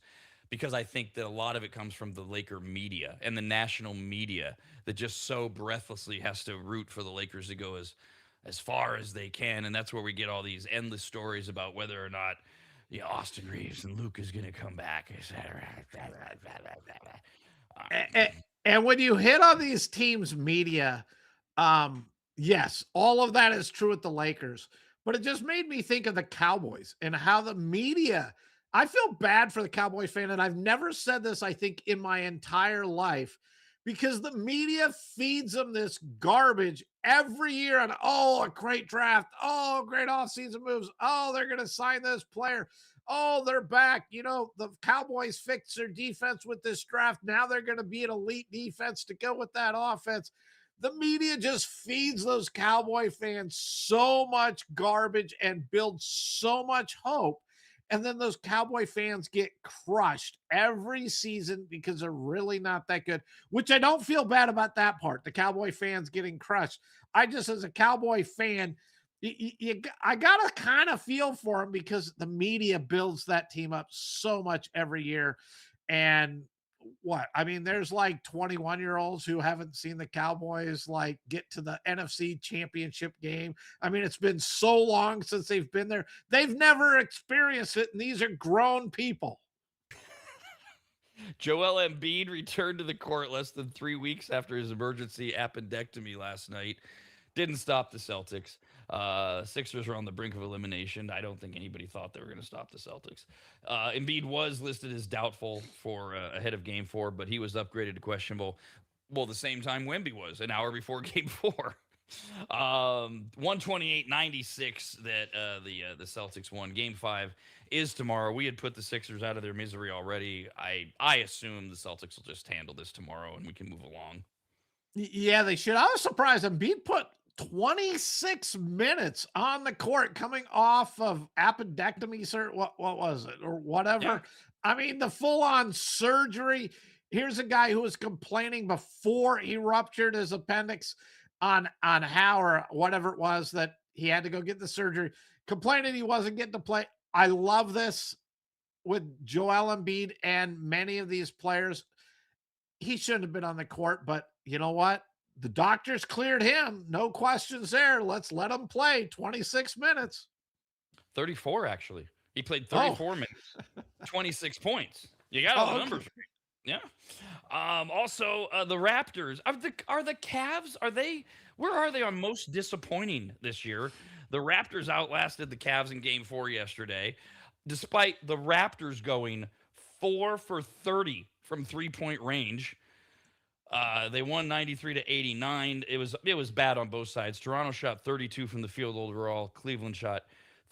because I think that a lot of it comes from the Laker media and the national media that just so breathlessly has to root for the Lakers to go as far as they can, and that's where we get all these endless stories about whether or not Austin Reeves and Luke is going to come back, etc. And when you hit on these teams' media, yes, all of that is true with the Lakers, but it just made me think of the Cowboys and how the media. I feel bad for the Cowboy fan, and I've never said this, I think, in my entire life, because the media feeds them this garbage every year on, a great draft. Great offseason moves. They're going to sign this player. They're back. The Cowboys fixed their defense with this draft. Now they're going to be an elite defense to go with that offense. The media just feeds those Cowboy fans so much garbage and builds so much hope. And then those Cowboy fans get crushed every season because they're really not that good, which I don't feel bad about that part, the Cowboy fans getting crushed. I just, as a Cowboy fan, I got to kind of feel for them because the media builds that team up so much every year. And there's like 21-year-olds who haven't seen the Cowboys get to the NFC Championship game. It's been so long since they've been there. They've never experienced it, and these are grown people. Joel Embiid returned to the court less than 3 weeks after his emergency appendectomy last night. Didn't stop the Celtics. Sixers are on the brink of elimination. I don't think anybody thought they were going to stop the Celtics. Embiid was listed as doubtful for ahead of Game 4, but he was upgraded to questionable. Well, the same time Wemby was, an hour before Game 4. 128-96 that the Celtics won. Game 5 is tomorrow. We had put the Sixers out of their misery already. I assume the Celtics will just handle this tomorrow and we can move along. Yeah, they should. I was surprised Embiid put 26 minutes on the court coming off of appendectomy, sir. What was it or Yeah. whatever? I mean, the full-on surgery. Here's a guy who was complaining before he ruptured his appendix on how or whatever it was that he had to go get the surgery, complaining he wasn't getting to play. I love this with Joel Embiid and many of these players. He shouldn't have been on the court, but you know what? The doctors cleared him. No questions there. Let's let him play 26 minutes. 34 actually. He played Oh, 34 minutes, 26 points. You got all the oh, numbers okay. right. Yeah. Also, the Raptors are the Cavs. Where are they on most disappointing this year? The Raptors outlasted the Cavs in Game 4 yesterday, despite the Raptors going 4 for 30 from 3-point range. They won 93-89. It was bad on both sides. Toronto shot 32 from the field overall. Cleveland shot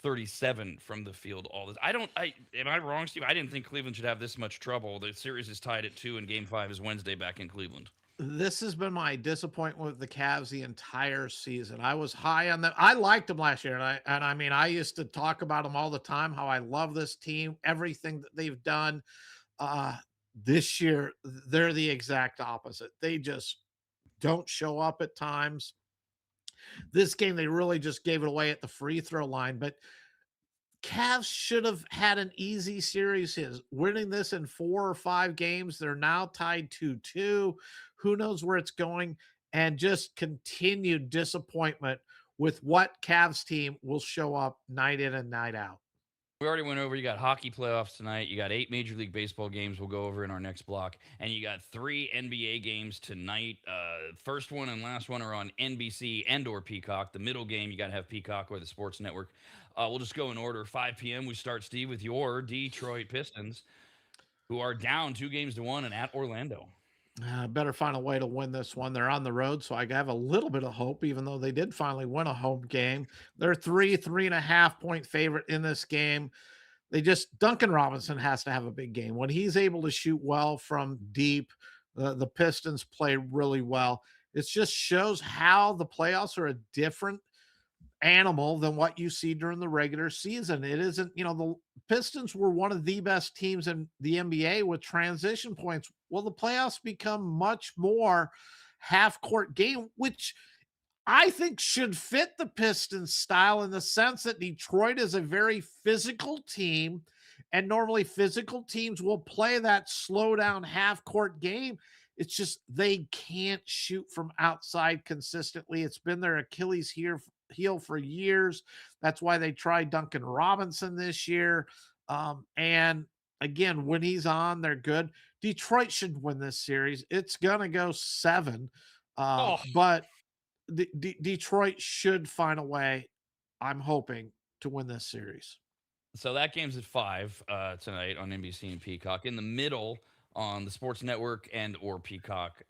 37 from the field all this. Am I wrong, Steve? I didn't think Cleveland should have this much trouble. The series is tied at 2 and Game 5 is Wednesday back in Cleveland. This has been my disappointment with the Cavs the entire season. I was high on them. I liked them last year, and I mean, I used to talk about them all the time. How I love this team, everything that they've done. Uh, this year, they're the exact opposite. They just don't show up at times. This game, they really just gave it away at the free throw line, but Cavs should have had an easy series. His winning this in 4 or 5 games. They're now tied 2-2. Who knows where it's going? And just continued disappointment with what Cavs team will show up night in and night out. We already went over. You got hockey playoffs tonight. You got 8 Major League Baseball games we'll go over in our next block. And you got 3 NBA games tonight. First one and last one are on NBC and or Peacock. The middle game, you got to have Peacock or the Sports Network. We'll just go in order. 5 p.m. We start, Steve, with your Detroit Pistons, who are down 2-1 and at Orlando. Better find a way to win this one. They're on the road, so I have a little bit of hope, even though they did finally win a home game. They're 3.5 point favorite in this game. Duncan Robinson has to have a big game. When he's able to shoot well from deep, the Pistons play really well. It just shows how the playoffs are a different animal than what you see during the regular season. It isn't, the Pistons were one of the best teams in the NBA with transition points. Well, the playoffs become much more half court game, which I think should fit the Pistons style in the sense that Detroit is a very physical team, and normally physical teams will play that slow down half court game. It's just they can't shoot from outside consistently. It's been their Achilles heel for years. That's why they tried Duncan Robinson this year. And again, when he's on, they're good. Detroit should win this series. It's gonna go 7, but Detroit should find a way, I'm hoping, to win this series. So that game's at 5 tonight on NBC and Peacock. In the middle on the Sports Network and or Peacock.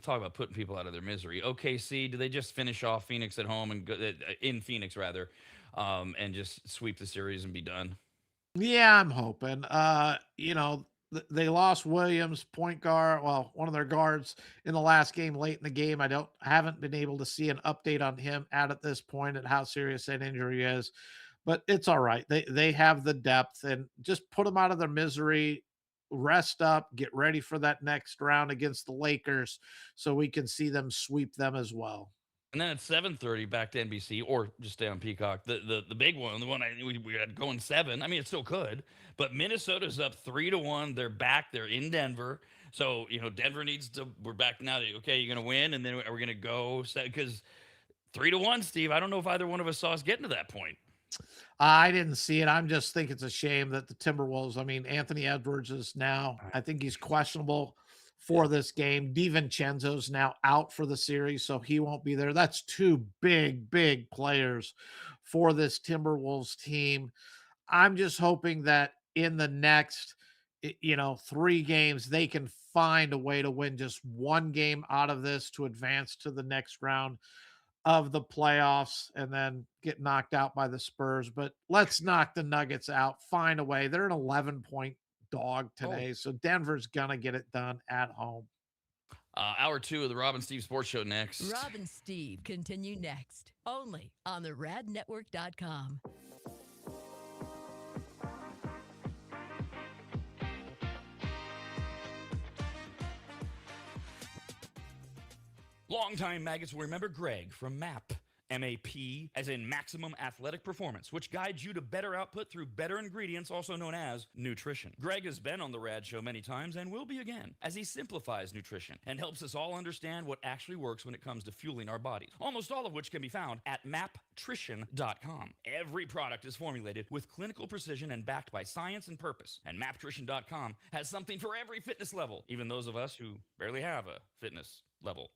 Talk about putting people out of their misery. OKC, do they just finish off Phoenix at home and go in Phoenix rather, and just sweep the series and be done? Yeah, I'm hoping. They lost Williams, point guard, well, one of their guards in the last game, late in the game. I haven't been able to see an update on him at this point and how serious that injury is, but it's all right. They have the depth, and just put them out of their misery, rest up, get ready for that next round against the Lakers so we can see them sweep them as well. And then at 7:30 back to NBC or just stay on Peacock. The big one, the one we had going 7. I mean, it still could, but Minnesota's up 3-1. They're back. They're in Denver. So, Denver needs to, we're back now. Okay, you're going to win. And then are we going to go? Because 3-1, Steve, I don't know if either one of us saw us getting to that point. I didn't see it. I'm just think it's a shame that the Timberwolves, I mean, Anthony Edwards is now, I think he's questionable for this game. DiVincenzo's now out for the series, so he won't be there. That's 2 big players for this Timberwolves team. I'm just hoping that in the next, 3 games, they can find a way to win just 1 game out of this to advance to the next round. of the playoffs and then get knocked out by the Spurs. But let's knock the Nuggets out. Find a way. They're an 11-point dog today, so Denver's gonna get it done at home. Hour 2 of the Rob and Steve Sports Show next. Rob and Steve continue next, only on the radnetwork.com. Longtime maggots will remember Greg from MAP. MAP, as in Maximum Athletic Performance, which guides you to better output through better ingredients, also known as nutrition. Greg has been on the Rad Show many times and will be again, as he simplifies nutrition and helps us all understand what actually works when it comes to fueling our bodies, almost all of which can be found at maptrition.com. Every product is formulated with clinical precision and backed by science and purpose, and maptrition.com has something for every fitness level, even those of us who barely have a fitness level.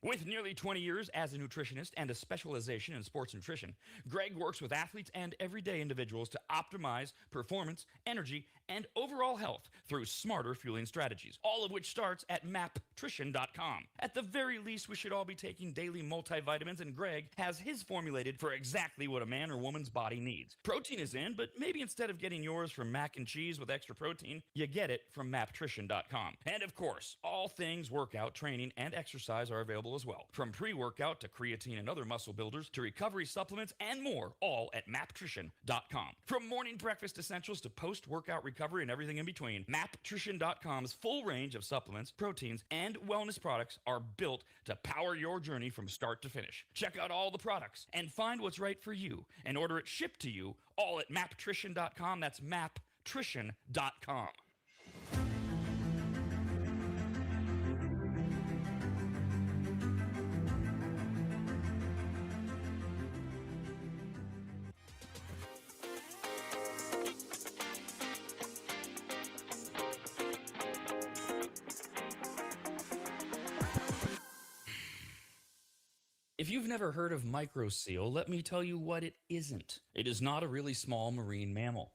With nearly 20 years as a nutritionist and a specialization in sports nutrition, Greg works with athletes and everyday individuals to optimize performance, energy, and overall health through smarter fueling strategies, all of which starts at maptrition.com. At the very least, we should all be taking daily multivitamins, and Greg has his formulated for exactly what a man or woman's body needs. Protein is in, but maybe instead of getting yours from mac and cheese with extra protein, you get it from maptrition.com. And of course, all things workout, training, and exercise are available as well. From pre-workout to creatine and other muscle builders to recovery supplements and more, all at maptrition.com. From morning breakfast essentials to post-workout recovery and everything in between, maptrition.com's full range of supplements, proteins, and wellness products are built to power your journey from start to finish. Check out all the products and find what's right for you and order it shipped to you all at maptrition.com. That's maptrition.com. If you've never heard of microseal, let me tell you what it isn't. It is not a really small marine mammal.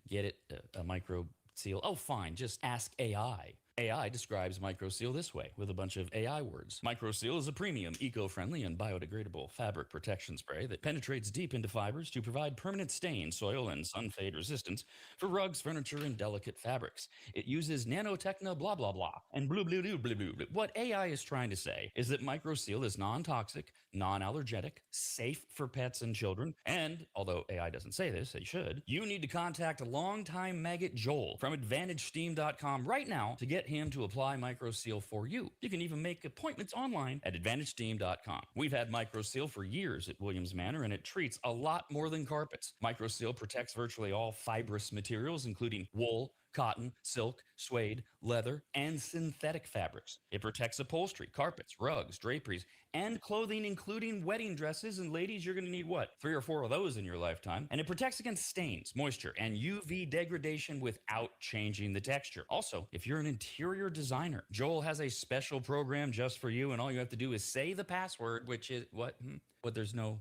Get it? A microseal? Oh, fine. Just ask AI. AI describes microseal this way with a bunch of AI words. Microseal is a premium, eco-friendly, and biodegradable fabric protection spray that penetrates deep into fibers to provide permanent stain, soil, and sun fade resistance for rugs, furniture, and delicate fabrics. It uses nanotechna blah blah blah and blue blue blue blue blue. What AI is trying to say is that microseal is non-toxic, non-allergenic, safe for pets and children, and although AI doesn't say this, it should, you need to contact a longtime maggot Joel from AdvantageSteam.com right now to get him to apply microseal for you. You can even make appointments online at AdvantageSteam.com. We've had microseal for years at Williams Manor, and it treats a lot more than carpets. Microseal protects virtually all fibrous materials, including wool, cotton, silk, suede, leather, and synthetic fabrics. It protects upholstery, carpets, rugs, draperies, and clothing, including wedding dresses. And ladies, you're going to need what? 3 or 4 of those in your lifetime. And it protects against stains, moisture, and UV degradation without changing the texture. Also, if you're an interior designer, Joel has a special program just for you, and all you have to do is say the password, which is what? But there's no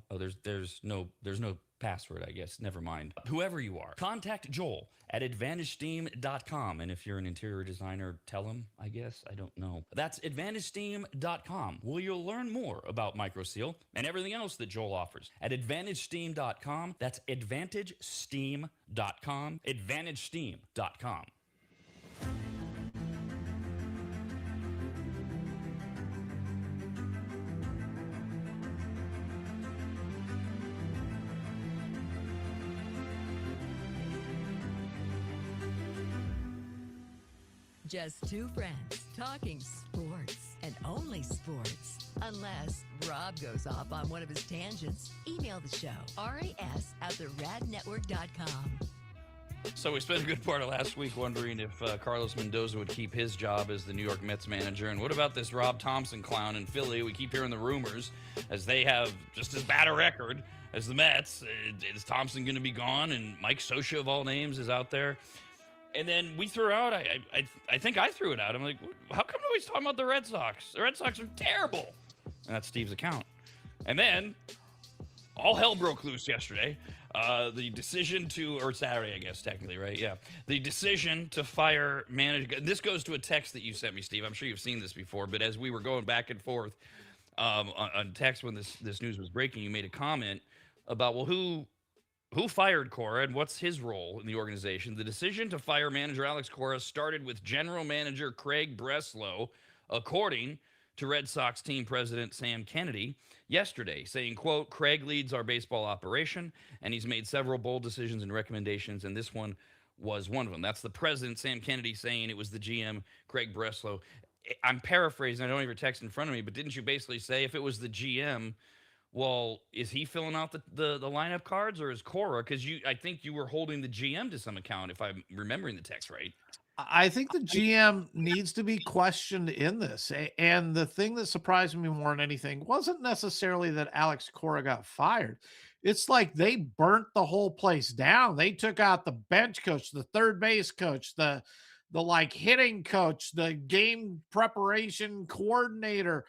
password, I guess. Never mind. Whoever you are, contact Joel at AdvantageSteam.com. And if you're an interior designer, tell him, I guess. I don't know. That's AdvantageSteam.com, where you'll learn more about microseal and everything else that Joel offers at AdvantageSteam.com. That's AdvantageSteam.com. AdvantageSteam.com. Just two friends talking sports and only sports. Unless Rob goes off on one of his tangents, email the show, ras@theradnetwork.com. So we spent a good part of last week wondering if Carlos Mendoza would keep his job as the New York Mets manager. And what about this Rob Thompson clown in Philly? We keep hearing the rumors as they have just as bad a record as the Mets. Is Thompson going to be gone? And Mike Scioscia, of all names, is out there. And then we threw out, I think I threw it out. I'm like, how come nobody's talking about the Red Sox? The Red Sox are terrible. And that's Steve's account. And then all hell broke loose yesterday. The decision to, or Saturday, I guess, technically, right? Yeah. The decision to fire manager. This goes to a text that you sent me, Steve. I'm sure you've seen this before, but as we were going back and forth, on text when this news was breaking, you made a comment about, well, who fired Cora and what's his role in the organization. The decision to fire manager Alex Cora started with general manager Craig Breslow, according to Red Sox team president Sam Kennedy yesterday, saying, quote, Craig leads our baseball operation, and he's made several bold decisions and recommendations, and this one was one of them. That's the president, Sam Kennedy, saying it was the GM, Craig Breslow. I'm paraphrasing. I don't have your text in front of me, but didn't you basically say if it was the GM, well, is he filling out the lineup cards, or is Cora? Because I think you were holding the GM to some account, if I'm remembering the text right. I think the GM needs to be questioned in this. And the thing that surprised me more than anything wasn't necessarily that Alex Cora got fired. It's like they burnt the whole place down. They took out the bench coach, the third base coach, the like hitting coach, the game preparation coordinator.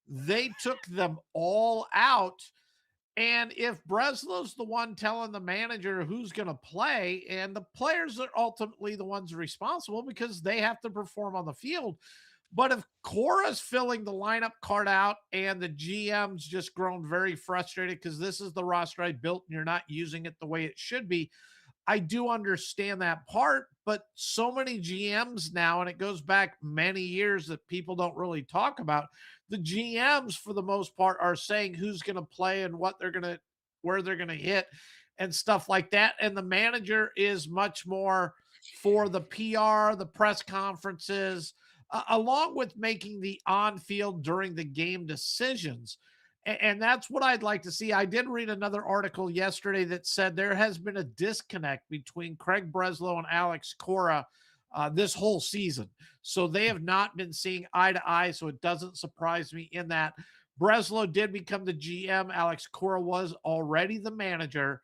They took them all out. And if Breslow's the one telling the manager who's going to play, and the players are ultimately the ones responsible because they have to perform on the field. But if Cora's filling the lineup card out and the GM's just grown very frustrated because this is the roster I built and you're not using it the way it should be, I do understand that part, but so many GMs now, and it goes back many years that people don't really talk about. The GMs, for the most part, are saying who's going to play and what they're going to, where they're going to hit and stuff like that. And the manager is much more for the PR, the press conferences, along with making the on field during the game decisions. And that's what I'd like to see. I did read another article yesterday that said there has been a disconnect between Craig Breslow and Alex Cora this whole season. So they have not been seeing eye to eye. So it doesn't surprise me in that. Breslow did become the GM. Alex Cora was already the manager.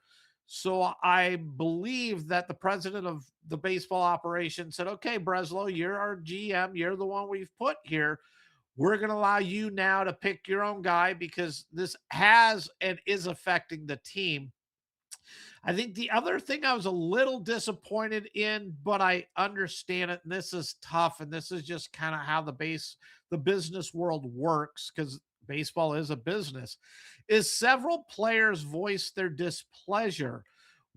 So I believe that the president of the baseball operation said, okay, Breslow, you're our GM. You're the one we've put here. We're going to allow you now to pick your own guy because this has and is affecting the team. I think the other thing I was a little disappointed in, but I understand it, and this is tough, and this is just kind of how the business world works, because baseball is a business, is several players voiced their displeasure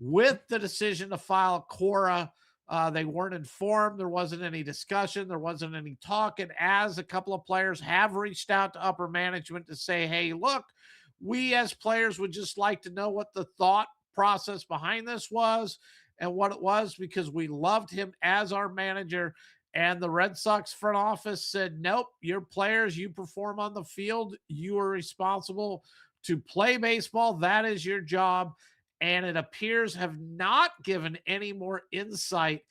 with the decision to file Cora. They weren't informed. There wasn't any discussion. There wasn't any talk. And as a couple of players have reached out to upper management to say, hey, look, we as players would just like to know what the thought process behind this was and what it was, because we loved him as our manager. And the Red Sox front office said, nope, you're players, you perform on the field, you are responsible to play baseball. That is your job. And it appears have not given any more insight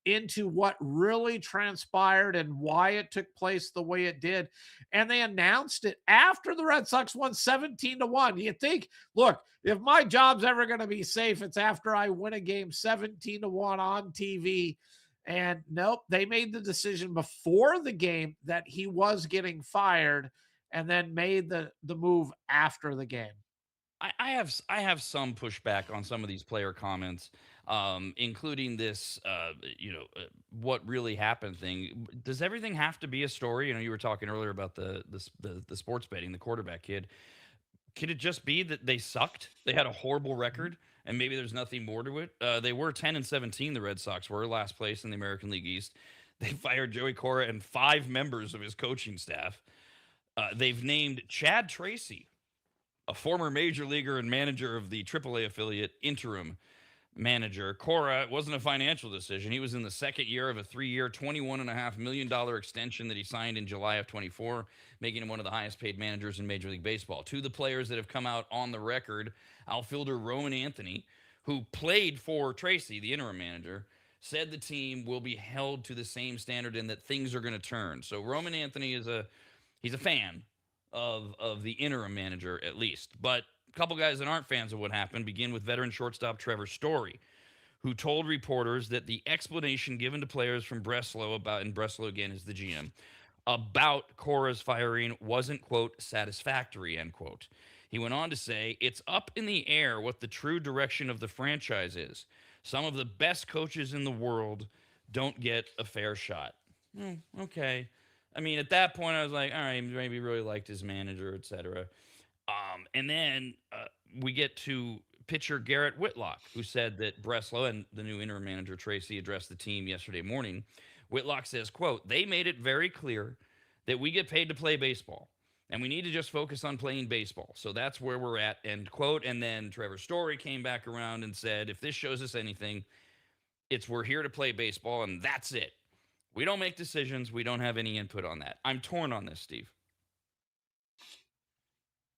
into what really transpired and why it took place the way it did. And they announced it after the Red Sox won 17-1. You think, look, if my job's ever going to be safe, it's after I win a game 17-1 on TV. And nope, they made the decision before the game that he was getting fired, and then made the move after the game. I have some pushback on some of these player comments, including this, what really happened thing. Does everything have to be a story? You were talking earlier about the sports betting, the quarterback kid. Could it just be that they sucked? They had a horrible record, and maybe there's nothing more to it. They were 10-17. The Red Sox were last place in the American League East. They fired Joey Cora and 5 members of his coaching staff. They've named Chad Tracy, a former major leaguer and manager of the AAA affiliate, interim manager. Cora, it wasn't a financial decision. He was in the second year of a 3-year, $21.5 million extension that he signed in July of 24, making him one of the highest paid managers in Major League Baseball. Two of the players that have come out on the record, outfielder Roman Anthony, who played for Tracy, the interim manager, said the team will be held to the same standard and that things are going to turn. So Roman Anthony he's a fan of the interim manager, at least. But a couple guys that aren't fans of what happened begin with veteran shortstop Trevor Story, who told reporters that the explanation given to players from Breslow and Breslow again is the GM, about Cora's firing wasn't, quote, satisfactory, end quote. He went on to say, it's up in the air what the true direction of the franchise is. Some of the best coaches in the world don't get a fair shot. Okay. I mean, at that point, I was like, all right, maybe really liked his manager, etc. And then we get to pitcher Garrett Whitlock, who said that Breslow and the new interim manager Tracy addressed the team yesterday morning. Whitlock says, quote, they made it very clear that we get paid to play baseball and we need to just focus on playing baseball. So that's where we're at, end quote. And then Trevor Story came back around and said, if this shows us anything, it's we're here to play baseball and that's it. We don't make decisions. We don't have any input on that. I'm torn on this, Steve.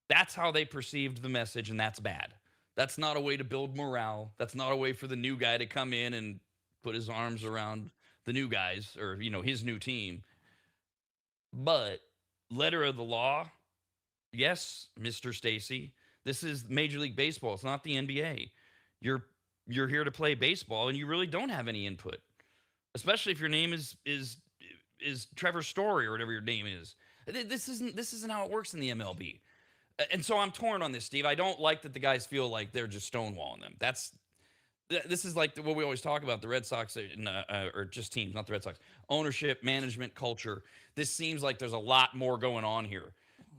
That's how they perceived the message, and that's bad. That's not a way to build morale. That's not a way for the new guy to come in and put his arms around the new guys or, his new team. But letter of the law, yes, Mr. Stacy, this is Major League Baseball. It's not the NBA. You're here to play baseball, and you really don't have any input, especially if your name is Trevor Story or whatever your name is. This isn't how it works in the MLB. And so I'm torn on this, Steve. I don't like that the guys feel like they're just stonewalling them. This is like what we always talk about, the Red Sox or just teams, not the Red Sox. Ownership, management, culture. This seems like there's a lot more going on here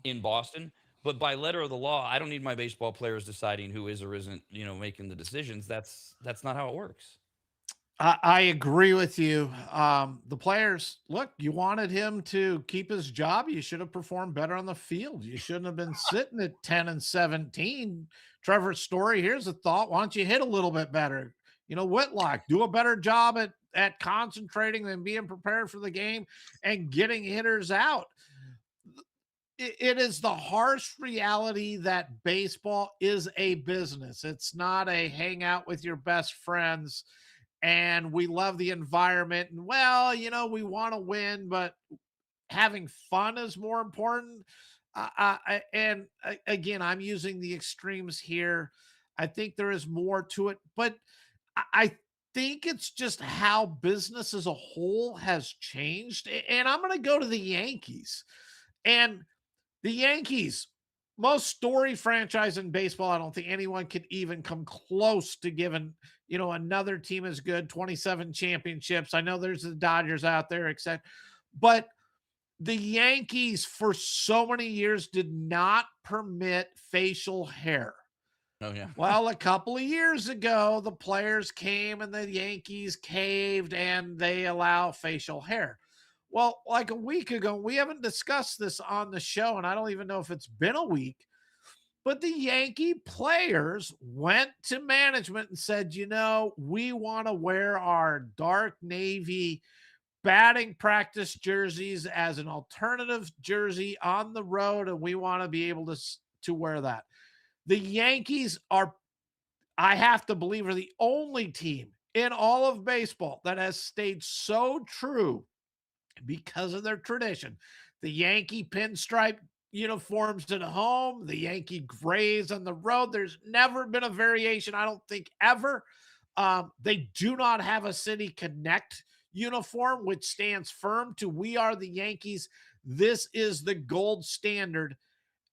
in Boston. But by letter of the law, I don't need my baseball players deciding who is or isn't, making the decisions. That's not how it works. I agree with you. The players, look, you wanted him to keep his job. You should have performed better on the field. You shouldn't have been sitting at 10-17. Trevor Story, here's a thought. Why don't you hit a little bit better? Whitlock, do a better job at concentrating and being prepared for the game and getting hitters out. It is the harsh reality that baseball is a business. It's not a hang out with your best friends and we love the environment. And we want to win, but having fun is more important. Again, I'm using the extremes here. I think there is more to it, but I think it's just how business as a whole has changed. And I'm going to go to the Yankees. And the Yankees, most storied franchise in baseball. I don't think anyone could even come close to giving, another team as good, 27 championships. I know there's the Dodgers out there, etc. But the Yankees for so many years did not permit facial hair. Oh, yeah. Well, a couple of years ago, the players came and the Yankees caved and they allow facial hair. Well, like a week ago, we haven't discussed this on the show, and I don't even know if it's been a week, but the Yankee players went to management and said, we want to wear our dark navy batting practice jerseys as an alternative jersey on the road, and we want to be able to wear that. The Yankees are, I have to believe, are the only team in all of baseball that has stayed so true because of their tradition. The Yankee pinstripe uniforms at home, the Yankee grays on the road. There's never been a variation, I don't think, ever. They do not have a City Connect uniform, which stands firm to we are the Yankees. This is the gold standard.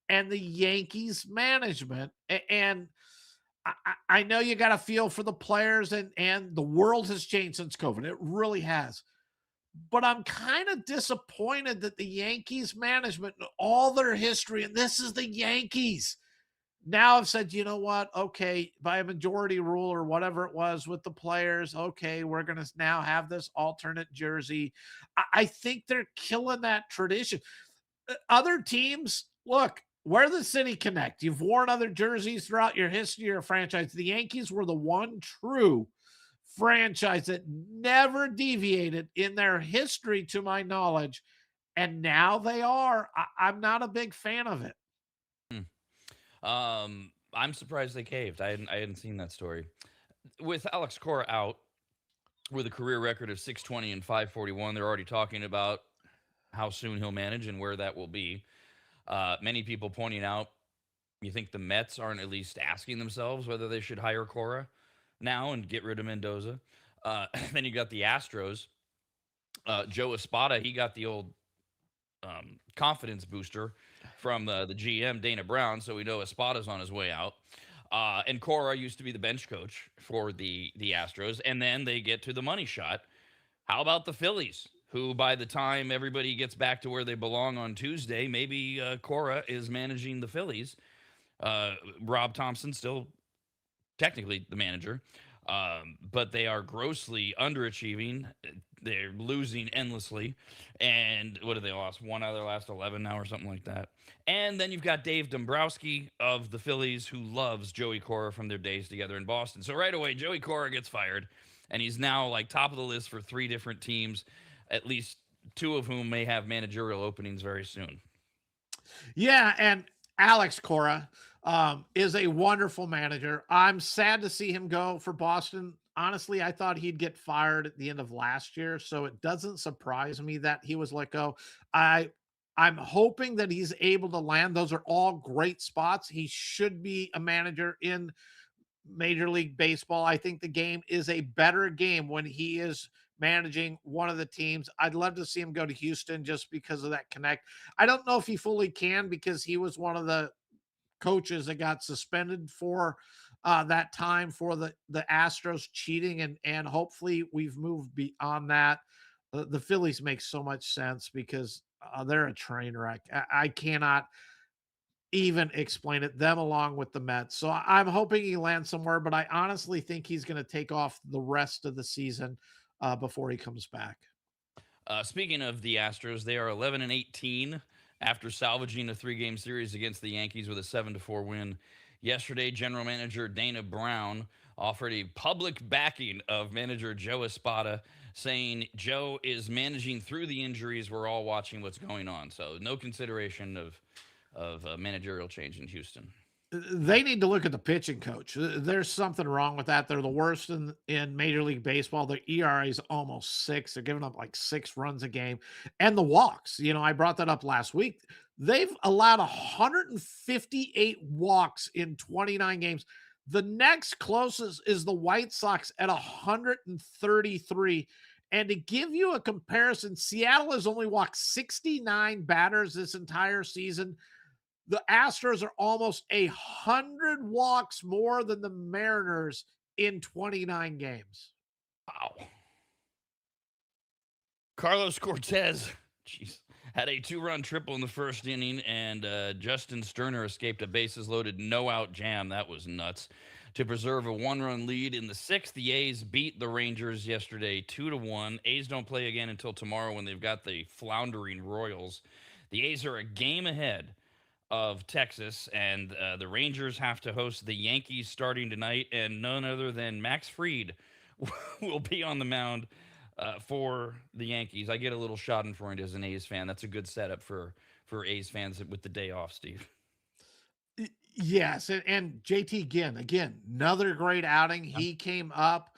And the Yankees management, and I know you got to feel for the players, and the world has changed since COVID. It really has. But I'm kind of disappointed that the Yankees management, all their history, and this is the Yankees, now have said, you know what? Okay, by a majority rule or whatever it was with the players, okay, we're going to now have this alternate jersey. I think they're killing that tradition. Other teams, look, wear the City Connect. You've worn other jerseys throughout your history or franchise. The Yankees were the one true franchise that never deviated in their history, to my knowledge, and now they are. I'm not a big fan of it. I'm surprised they caved. I hadn't seen that story. With Alex Cora out with a career record of 620 and 541, they're already talking about how soon he'll manage and where that will be. Many people pointing out, you think the Mets aren't at least asking themselves whether they should hire Cora now and get rid of Mendoza. Then you got the Astros. Joe Espada, he got the old confidence booster from the GM, Dana Brown, so we know Espada's on his way out. And Cora used to be the bench coach for the Astros, and then they get to the money shot. How about the Phillies, who by the time everybody gets back to where they belong on Tuesday, maybe Cora is managing the Phillies. Rob Thompson still technically the manager, but they are grossly underachieving. They're losing endlessly. And what have they lost? One out of their last 11 now or something like that. And then you've got Dave Dombrowski of the Phillies, who loves Joey Cora from their days together in Boston. So right away, Joey Cora gets fired, and he's now like top of the list for 3 different teams, at least 2 of whom may have managerial openings very soon. Yeah, and Alex Cora is a wonderful manager. I'm sad to see him go for Boston. Honestly, I thought he'd get fired at the end of last year, so it doesn't surprise me that he was let go. I'm hoping that he's able to land. Those are all great spots. He should be a manager in Major League Baseball. I think the game is a better game when he is managing one of the teams. I'd love to see him go to Houston just because of that connect. I don't know if he fully can because he was one of the coaches that got suspended for that time for the Astros cheating, and hopefully we've moved beyond that. The Phillies make so much sense because they're a train wreck. I cannot even explain it, them along with the Mets. So I'm hoping he lands somewhere, but I honestly think he's going to take off the rest of the season before he comes back. Speaking of the Astros, they are 11-18 after salvaging a 3-game series against the Yankees with a 7-4 win. Yesterday, general manager Dana Brown offered a public backing of manager Joe Espada, saying Joe is managing through the injuries. We're all watching what's going on. So no consideration of managerial change in Houston. They need to look at the pitching coach. There's something wrong with that. They're the worst in Major League Baseball. Their ERA is almost 6. They're giving up like 6 runs a game. And the walks, I brought that up last week. They've allowed 158 walks in 29 games. The next closest is the White Sox at 133. And to give you a comparison, Seattle has only walked 69 batters this entire season. The Astros are almost 100 walks more than the Mariners in 29 games. Wow. Carlos Cortez, jeez, had a 2-run triple in the first inning, and Justin Sterner escaped a bases-loaded no-out jam. That was nuts. To preserve a 1-run lead in the 6th, the A's beat the Rangers yesterday 2-1. A's don't play again until tomorrow when they've got the floundering Royals. The A's are a game ahead of Texas, and the Rangers have to host the Yankees starting tonight, and none other than Max Fried will be on the mound for the Yankees. I get a little schadenfreude as an A's fan. That's a good setup for A's fans with the day off, Steve. Yes, and JT Ginn, again, another great outing. He came up.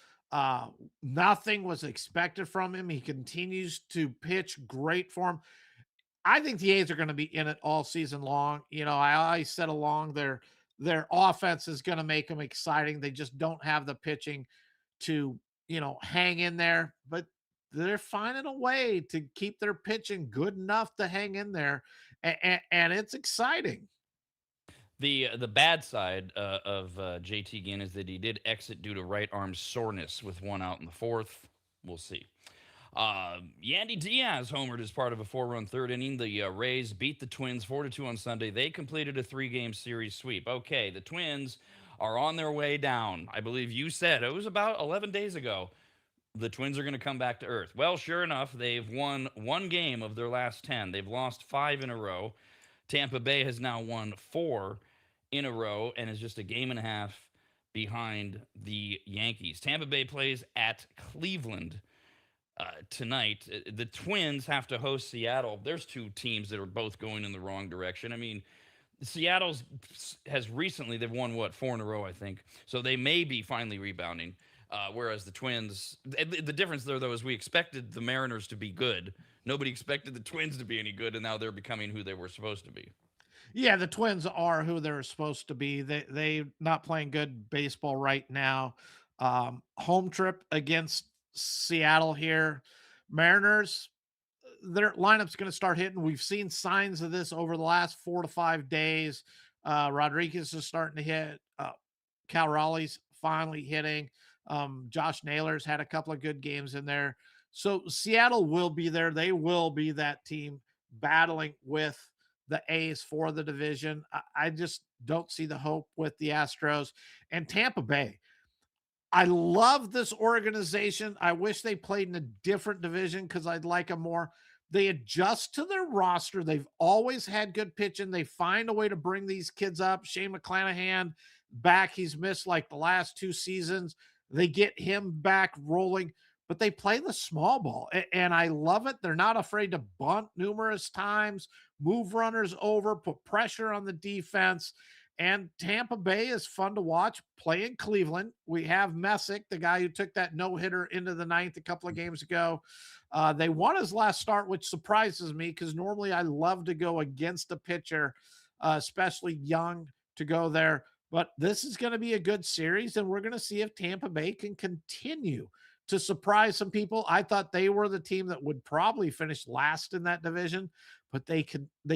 Nothing was expected from him. He continues to pitch great for him. I think the A's are going to be in it all season long. I always said along their offense is going to make them exciting. They just don't have the pitching to, hang in there, but they're finding a way to keep their pitching good enough to hang in there. And it's exciting. The bad side of JT Ginn is that he did exit due to right arm soreness with 1 out in the 4th. We'll see. Yandy Diaz homered as part of a 4-run 3rd inning. The Rays beat the Twins 4-2 on Sunday. They completed a 3-game series sweep. Okay, the Twins are on their way down. I believe you said it was about 11 days ago. The Twins are going to come back to earth. Well, sure enough, they've won 1 game of their last 10. They've lost 5 in a row. Tampa Bay has now won 4 in a row and is just a game and a half behind the Yankees. Tampa Bay plays at Cleveland tonight. The Twins have to host Seattle. There's 2 teams that are both going in the wrong direction. I mean, Seattle's has recently, they've won 4 in a row, I think. So they may be finally rebounding. Whereas the Twins, the difference there, though, is we expected the Mariners to be good. Nobody expected the Twins to be any good, and now they're becoming who they were supposed to be. Yeah, the Twins are who they're supposed to be. They not playing good baseball right now. Home trip against Seattle here. Mariners, their lineup's going to start hitting. We've seen signs of this over the last 4 to 5 days. Rodriguez is starting to hit. Cal Raleigh's finally hitting. Josh Naylor's had a couple of good games in there. So Seattle will be there. They will be that team battling with the A's for the division. I just don't see the hope with the Astros and Tampa Bay. I love this organization. I wish they played in a different division because I'd like them more. They adjust to their roster. They've always had good pitching. They find a way to bring these kids up. Shane McClanahan back. He's missed like the last 2 seasons. They get him back rolling, but they play the small ball. And I love it. They're not afraid to bunt numerous times, move runners over, put pressure on the defense. And Tampa Bay is fun to watch. Play in Cleveland. We have Messick, the guy who took that no-hitter into the 9th a couple of games ago. They won his last start, which surprises me because normally I love to go against a pitcher, especially young, to go there. But this is going to be a good series, and we're going to see if Tampa Bay can continue to surprise some people. I thought they were the team that would probably finish last in that division, but they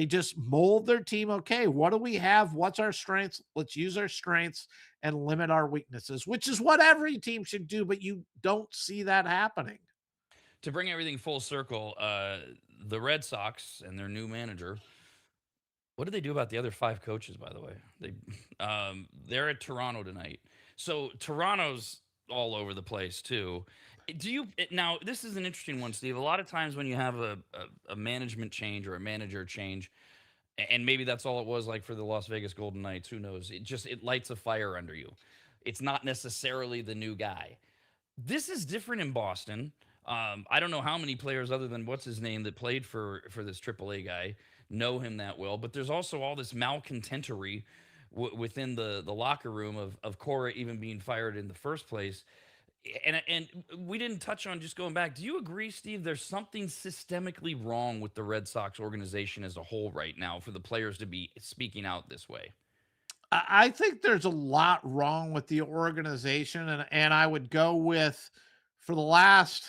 just mold their team. Okay, what do we have? What's our strengths? Let's use our strengths and limit our weaknesses, which is what every team should do, but you don't see that happening. To bring everything full circle, the Red Sox and their new manager. What did they do about the other 5 coaches, by the way? They're at Toronto tonight. So Toronto's all over the place too. Now? This is an interesting one, Steve. A lot of times when you have a management change or a manager change, and maybe that's all it was like for the Las Vegas Golden Knights. Who knows? It lights a fire under you. It's not necessarily the new guy. This is different in Boston. I don't know how many players other than what's his name that played for this AAA guy know him that well, but there's also all this malcontentery within the locker room of Cora even being fired in the first place. And we didn't touch on, just going back. Do you agree, Steve? There's something systemically wrong with the Red Sox organization as a whole right now for the players to be speaking out this way. I think there's a lot wrong with the organization, and I would go with, for the last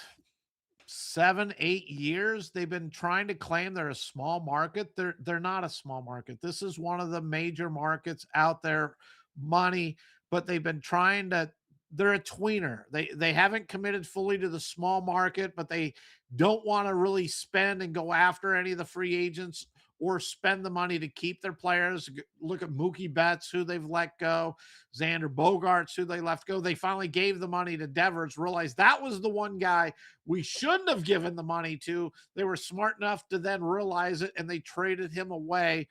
7, 8 years, they've been trying to claim they're a small market. They're not a small market. This is one of the major markets out there, money, but they've been trying to. They're a tweener. They haven't committed fully to the small market, but they don't want to really spend and go after any of the free agents or spend the money to keep their players. Look at Mookie Betts, who they've let go, Xander Bogaerts, who they left go. They finally gave the money to Devers, realized that was the one guy we shouldn't have given the money to. They were smart enough to then realize it, and they traded him away.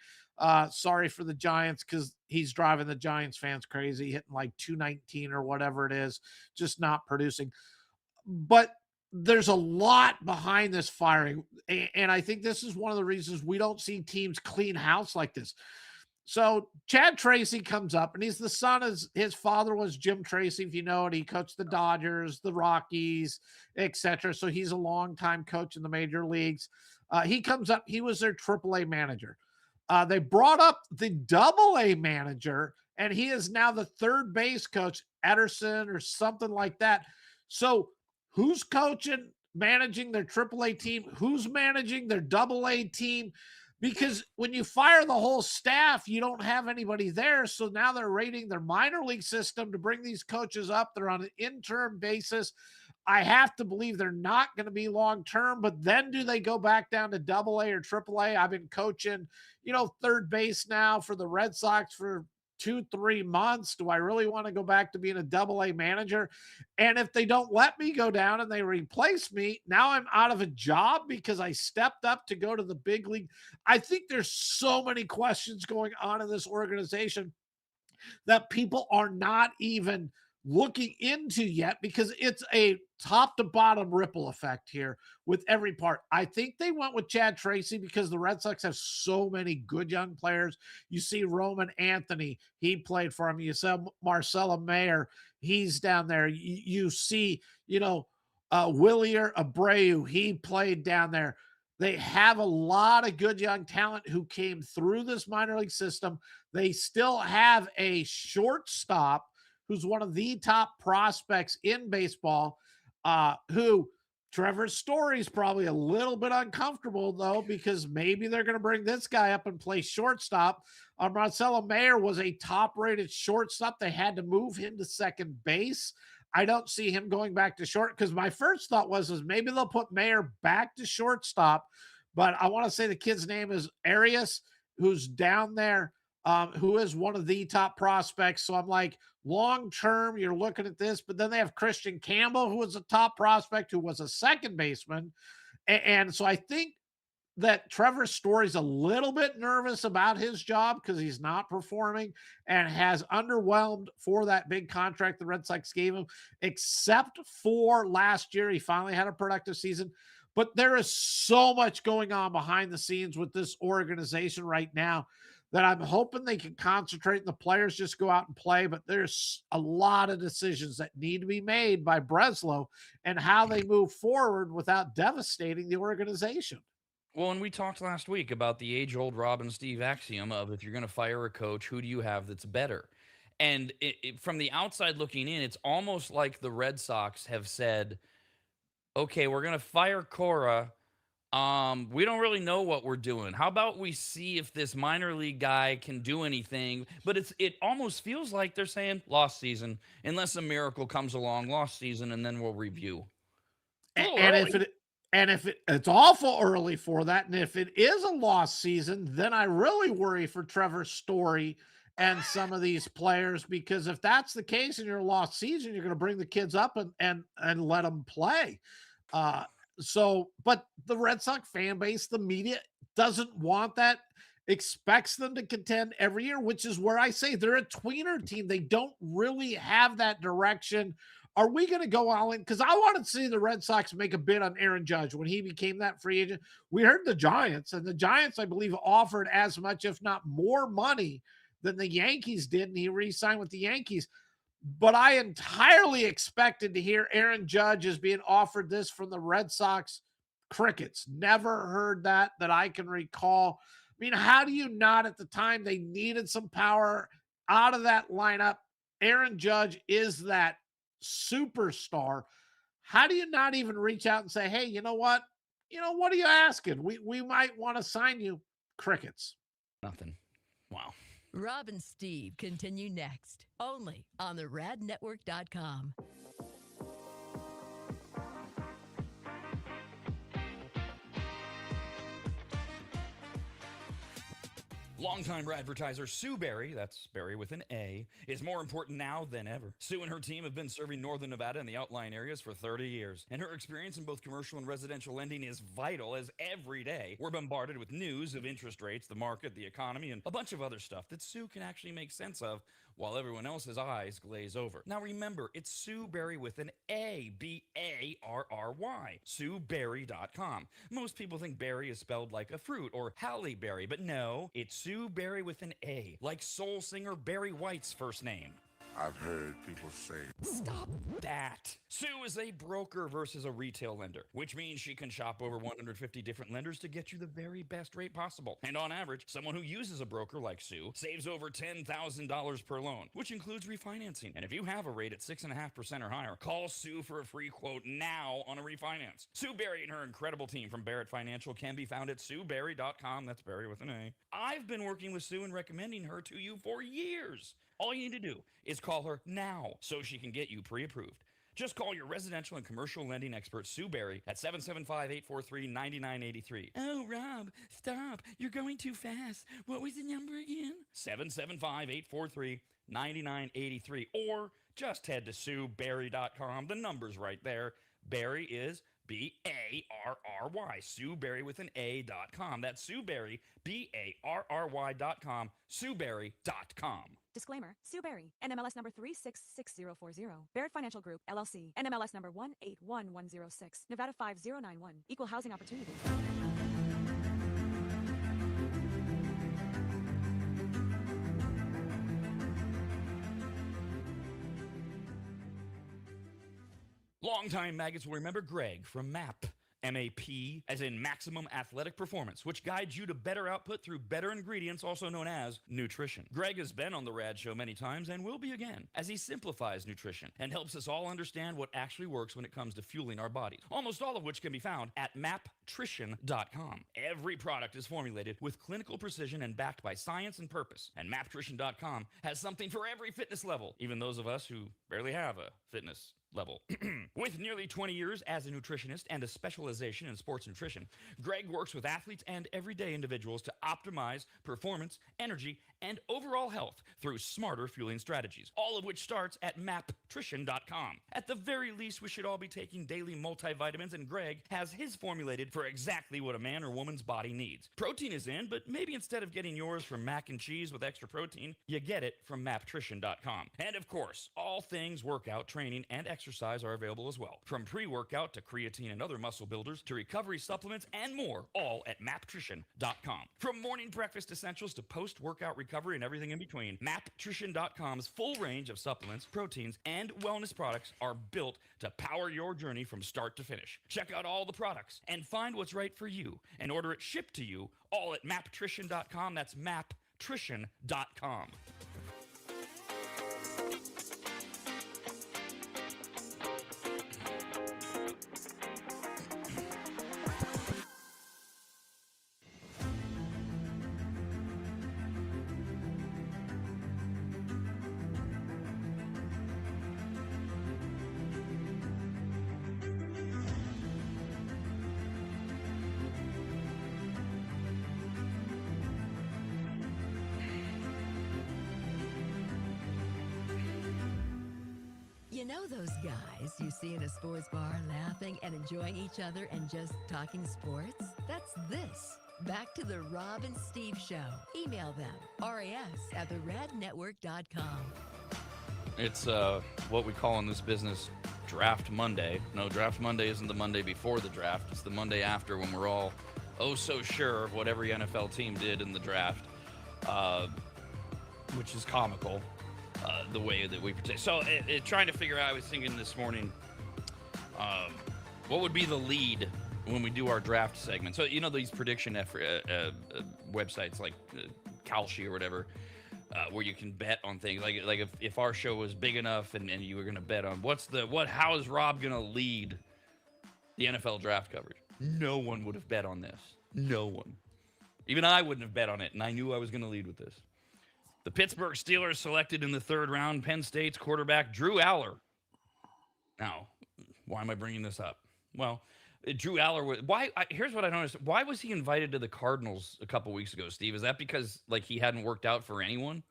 Sorry for the Giants, because he's driving the Giants fans crazy, hitting like 219 or whatever it is, just not producing. But there's a lot behind this firing, and I think this is one of the reasons we don't see teams clean house like this. So Chad Tracy comes up, and he's the son of his father was Jim Tracy, if you know it. He coached the Dodgers, the Rockies, etc. So he's a longtime coach in the major leagues. He comes up. He was their AAA manager. They brought up the AA manager, and he is now the third base coach, Ederson or something like that. So who's coaching, managing their AAA team? Who's managing their AA team? Because when you fire the whole staff, you don't have anybody there. So now they're raiding their minor league system to bring these coaches up. They're on an interim basis. I have to believe they're not going to be long-term, but then do they go back down to AA or AAA? I've been coaching, third base now for the Red Sox for 2-3 months. Do I really want to go back to being a AA manager? And if they don't let me go down and they replace me, now I'm out of a job because I stepped up to go to the big league. I think there's so many questions going on in this organization that people are not even looking into yet, because it's a top to bottom ripple effect here with every part. I think they went with Chad Tracy because the Red Sox have so many good young players. You see Roman Anthony, he played for him. You said Marcelo Mayer, he's down there. You see, Willier Abreu, he played down there. They have a lot of good young talent who came through this minor league system. They still have a shortstop who's one of the top prospects in baseball, who Trevor Story's probably a little bit uncomfortable, though, because maybe they're going to bring this guy up and play shortstop. Marcelo Mayer was a top-rated shortstop. They had to move him to second base. I don't see him going back to short, because my first thought was maybe they'll put Mayer back to shortstop, but I want to say the kid's name is Arias, who's down there, who is one of the top prospects. So I'm like, long term, you're looking at this, but then they have Christian Campbell, who was a top prospect, who was a second baseman. And so I think that Trevor Story's a little bit nervous about his job because he's not performing and has underwhelmed for that big contract the Red Sox gave him, except for last year. He finally had a productive season. But there is so much going on behind the scenes with this organization right now that I'm hoping they can concentrate and the players just go out and play. But there's a lot of decisions that need to be made by Breslow and how they move forward without devastating the organization. Well, and we talked last week about the age-old Rob and Steve axiom of, if you're going to fire a coach, who do you have that's better? And from the outside looking in, it's almost like the Red Sox have said, okay, we're going to fire Cora. We don't really know what we're doing. How about we see if this minor league guy can do anything? But it almost feels like they're saying lost season, unless a miracle comes along, lost season, and then we'll review. And if it's awful early for that, and if it is a lost season, then I really worry for Trevor Story and some of these players, because if that's the case and you're a lost season, you're going to bring the kids up and let them play. But the Red Sox fan base, the media doesn't want that, expects them to contend every year, which is where I say they're a tweener team. They don't really have that direction. Are we going to go all in? Because I wanted to see the Red Sox make a bid on Aaron Judge when he became that free agent. We heard the Giants, and the Giants, I believe, offered as much, if not more money than the Yankees did, and he re-signed with the Yankees. But I entirely expected to hear Aaron Judge is being offered this from the Red Sox. Crickets. Never heard that I can recall. I mean, how do you not, at the time they needed some power out of that lineup? Aaron Judge is that superstar. How do you not even reach out and say, hey, you know what? What are you asking? We might want to sign you. Crickets. Nothing. Wow. Rob and Steve continue next, only on the radnetwork.com. Longtime advertiser Sue Berry, that's Berry with an A, is more important now than ever. Sue and her team have been serving Northern Nevada and the outlying areas for 30 years, and her experience in both commercial and residential lending is vital, as every day we're bombarded with news of interest rates, the market, the economy, and a bunch of other stuff that Sue can actually make sense of while everyone else's eyes glaze over. Now remember, it's Sue Berry with an A, B-A-R-R-Y, SueBerry.com. Most people think berry is spelled like a fruit or Halle Berry, but no, it's Sue Berry with an A, like soul singer Barry White's first name. I've heard people say, stop that. Sue is a broker versus a retail lender, which means she can shop over 150 different lenders to get you the very best rate possible. And on average, someone who uses a broker like Sue saves over $10,000 per loan, which includes refinancing. And if you have a rate at 6.5% or higher, call Sue for a free quote now on a refinance. Sue Berry and her incredible team from Barrett Financial can be found at SueBerry.com. That's Berry with an A. I've been working with Sue and recommending her to you for years. All you need to do is call her now so she can get you pre-approved. Just call your residential and commercial lending expert, Sue Berry, at 775-843-9983. Oh, Rob, stop. You're going too fast. What was the number again? 775-843-9983. Or just head to SueBerry.com. The number's right there. Berry is B-A-R-R-Y. Sue Berry with an A.com. That's Sue Berry, B-A-R-R-Y.com. SueBerry.com. Disclaimer, Sue Berry, NMLS number 366040. Barrett Financial Group, LLC, NMLS number 181106, Nevada 5091, Equal Housing Opportunity. Longtime maggots will remember Greg from MAP. M-A-P, as in Maximum Athletic Performance, which guides you to better output through better ingredients, also known as nutrition. Greg has been on the Rad Show many times and will be again, as he simplifies nutrition and helps us all understand what actually works when it comes to fueling our bodies, almost all of which can be found at maptrition.com. Every product is formulated with clinical precision and backed by science and purpose, and maptrition.com has something for every fitness level, even those of us who barely have a fitness level. With nearly 20 years as a nutritionist and a specialization in sports nutrition, Greg works with athletes and everyday individuals to optimize performance, energy, and overall health through smarter fueling strategies, all of which starts at maptrition.com. At the very least, we should all be taking daily multivitamins, and Greg has his formulated for exactly what a man or woman's body needs. Protein is in, but maybe instead of getting yours from mac and cheese with extra protein, you get it from maptrition.com. And of course, all things workout, training, and exercise are available as well. From pre-workout to creatine and other muscle builders to recovery supplements and more, all at maptrition.com. From morning breakfast essentials to post-workout recovery and everything in between, maptrition.com's full range of supplements, proteins, and wellness products are built to power your journey from start to finish. Check out all the products and find what's right for you and order it shipped to you all at maptrition.com. That's maptrition.com. You know those guys you see in a sports bar laughing and enjoying each other and just talking sports? That's this. Back to the Rob and Steve Show. Email them, ras@theradnetwork.com. It's what we call in this business Draft Monday. No, Draft Monday isn't the Monday before the draft. It's the Monday after, when we're all oh so sure of what every NFL team did in the draft, which is comical, the way that we protect. So trying to figure out, I was thinking this morning, what would be the lead when we do our draft segment. So, you know, these prediction websites like Kalshi or whatever, where you can bet on things. Like if our show was big enough and you were going to bet on how is Rob going to lead the NFL draft coverage? No one would have bet on this. No one. Even I wouldn't have bet on it, and I knew I was going to lead with this. The Pittsburgh Steelers selected in the third round Penn State's quarterback Drew Aller. Now, why am I bringing this up? Well, Drew Aller was here's what I noticed. Why was he invited to the Cardinals a couple weeks ago, Steve? Is that because he hadn't worked out for anyone?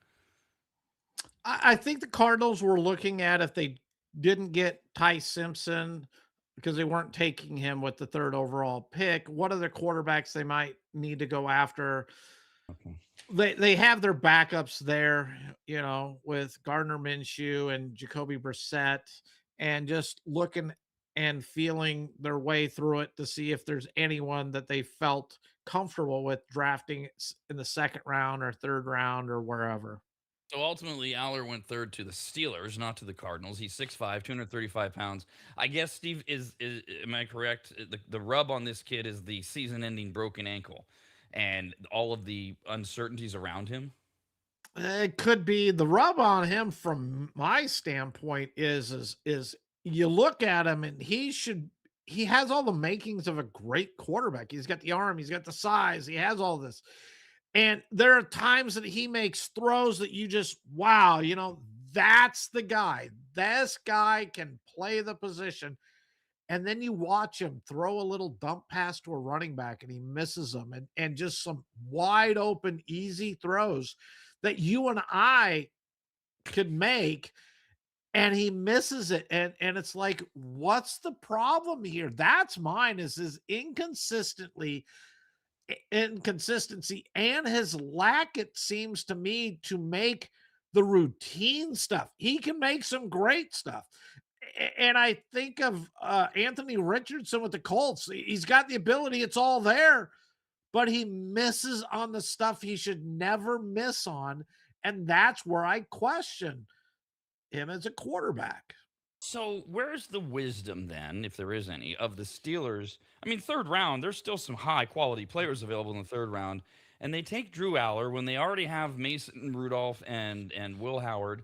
I think the Cardinals were looking at, if they didn't get Ty Simpson, because they weren't taking him with the third overall pick, what other quarterbacks they might need to go after. Okay. They have their backups there, with Gardner Minshew and Jacoby Brissett, and just looking and feeling their way through it to see if there's anyone that they felt comfortable with drafting in the second round or third round or wherever. So ultimately, Aller went third to the Steelers, not to the Cardinals. He's 6'5", 235 pounds. I guess, Steve, am I correct? The rub on this kid is the season-ending broken ankle and all of the uncertainties around him. It could be. The rub on him from my standpoint is you look at him and he has all the makings of a great quarterback. He's got the arm, he's got the size, he has all this. And there are times that he makes throws that you just, wow, that's the guy. This guy can play the position. And then you watch him throw a little dump pass to a running back and he misses them, and just some wide open, easy throws that you and I could make, and he misses it. And it's like, what's the problem here? That's mine, is his inconsistency and his lack, it seems to me, to make the routine stuff. He can make some great stuff. And I think of Anthony Richardson with the Colts. He's got the ability. It's all there, but he misses on the stuff he should never miss on. And that's where I question him as a quarterback. So where's the wisdom then, if there is any, of the Steelers? I mean, third round, there's still some high-quality players available in the third round, and they take Drew Aller when they already have Mason Rudolph and Will Howard.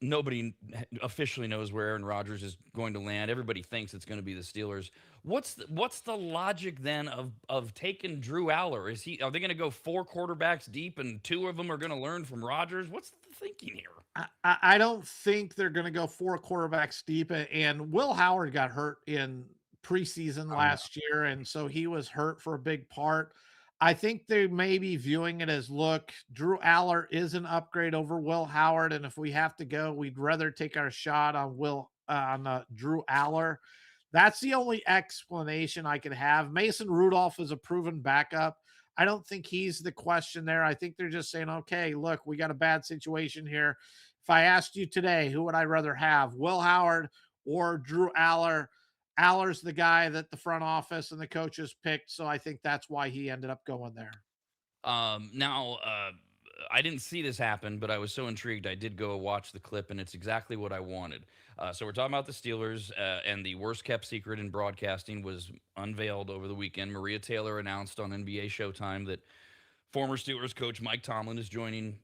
nobody officially knows where Aaron Rodgers is going to land. Everybody thinks it's going to be the Steelers. What's the logic then of taking Drew Aller? Are they going to go 4 quarterbacks deep and 2 of them are going to learn from Rodgers? What's the thinking here? I don't think they're going to go 4 quarterbacks deep. And Will Howard got hurt in preseason last year, and so he was hurt for a big part. I think they may be viewing it as, look, Drew Aller is an upgrade over Will Howard, and if we have to go, we'd rather take our shot on Drew Aller. That's the only explanation I could have. Mason Rudolph is a proven backup. I don't think he's the question there. I think they're just saying, okay, look, we got a bad situation here. If I asked you today, who would I rather have, Will Howard or Drew Aller? Aller's the guy that the front office and the coaches picked, so I think that's why he ended up going there. Now, I didn't see this happen, but I was so intrigued. I did go watch the clip, and it's exactly what I wanted. So we're talking about the Steelers, and the worst kept secret in broadcasting was unveiled over the weekend. Maria Taylor announced on NBA Showtime that former Steelers coach Mike Tomlin is joining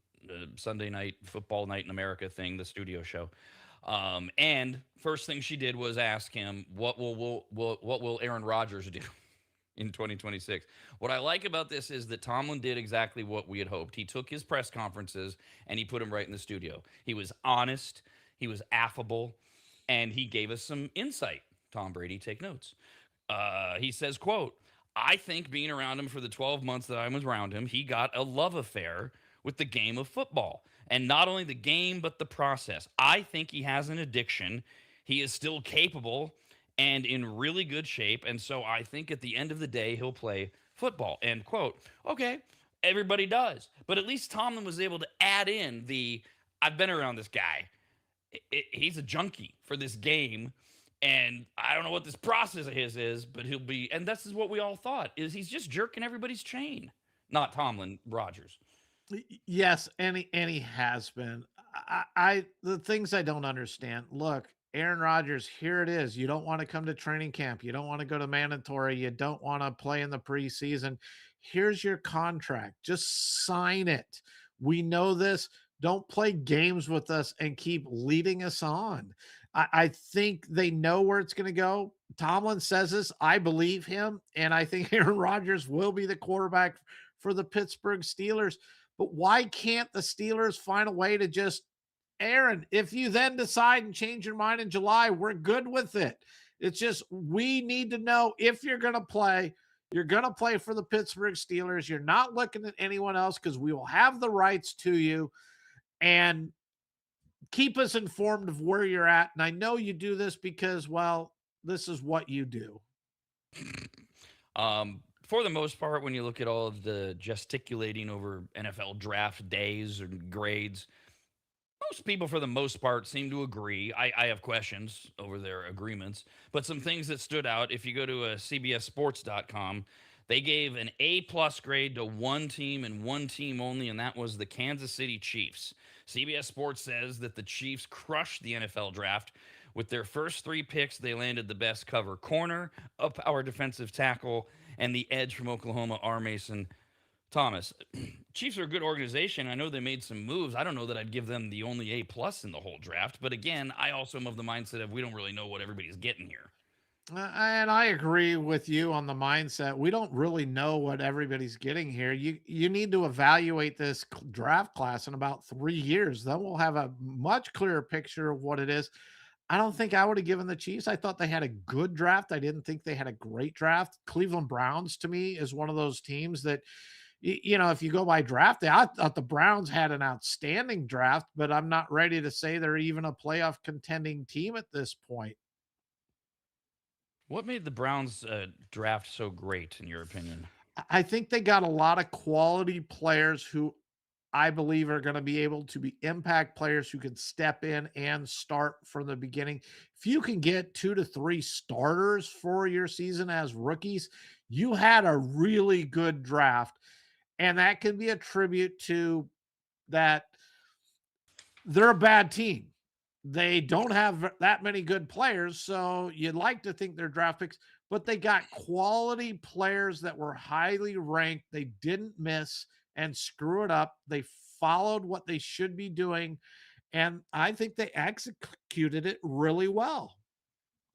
Sunday Night Football Night in America thing, the studio show. And first thing she did was ask him, what will Aaron Rodgers do in 2026? What I like about this is that Tomlin did exactly what we had hoped. He took his press conferences and he put them right in the studio. He was honest, he was affable, and he gave us some insight. Tom Brady, take notes. He says, quote, I think being around him for the 12 months that I was around him, he got a love affair with the game of football. And not only the game, but the process. I think he has an addiction. He is still capable and in really good shape. And so I think at the end of the day, he'll play football. End quote. Okay, everybody does. But at least Tomlin was able to add in I've been around this guy. He's a junkie for this game. And I don't know what this process of his is, but he'll be, and this is what we all thought, is he's just jerking everybody's chain. Not Tomlin, Rodgers. Yes, and he has been. I the things I don't understand. Look, Aaron Rodgers, here it is. You don't want to come to training camp. You don't want to go to mandatory. You don't want to play in the preseason. Here's your contract. Just sign it. We know this. Don't play games with us and keep leading us on. I think they know where it's going to go. Tomlin says this. I believe him. And I think Aaron Rodgers will be the quarterback for the Pittsburgh Steelers. But why can't the Steelers find a way to just, Aaron, if you then decide and change your mind in July, we're good with it. It's just, we need to know if you're going to play. You're going to play for the Pittsburgh Steelers. You're not looking at anyone else because we will have the rights to you. And keep us informed of where you're at. And I know you do this because, well, this is what you do. For the most part, when you look at all of the gesticulating over NFL draft days and grades, most people, for the most part, seem to agree. I have questions over their agreements, but some things that stood out. If you go to CBSSports.com, they gave an A+ grade to one team and one team only, and that was the Kansas City Chiefs. CBS Sports says that the Chiefs crushed the NFL draft. With their first 3 picks, they landed the best cover corner, a power defensive tackle, and the edge from Oklahoma, R. Mason Thomas. Chiefs are a good organization. I know they made some moves. I don't know that I'd give them the only A+ in the whole draft. But again, I also am of the mindset of we don't really know what everybody's getting here. And I agree with you on the mindset. We don't really know what everybody's getting here. You need to evaluate this draft class in about 3 years. Then we'll have a much clearer picture of what it is. I don't think I would have given the Chiefs. I thought they had a good draft. I didn't think they had a great draft. Cleveland Browns, to me, is one of those teams that, if you go by draft day, I thought the Browns had an outstanding draft, but I'm not ready to say they're even a playoff contending team at this point. What made the Browns draft so great, in your opinion? I think they got a lot of quality players who I believe are going to be able to be impact players who can step in and start from the beginning. If you can get 2 to 3 starters for your season as rookies, you had a really good draft. And that can be a tribute to that they're a bad team. They don't have that many good players, so you'd like to think they're draft picks, but they got quality players that were highly ranked. They didn't miss and screw it up. They followed what they should be doing, and I think they executed it really well.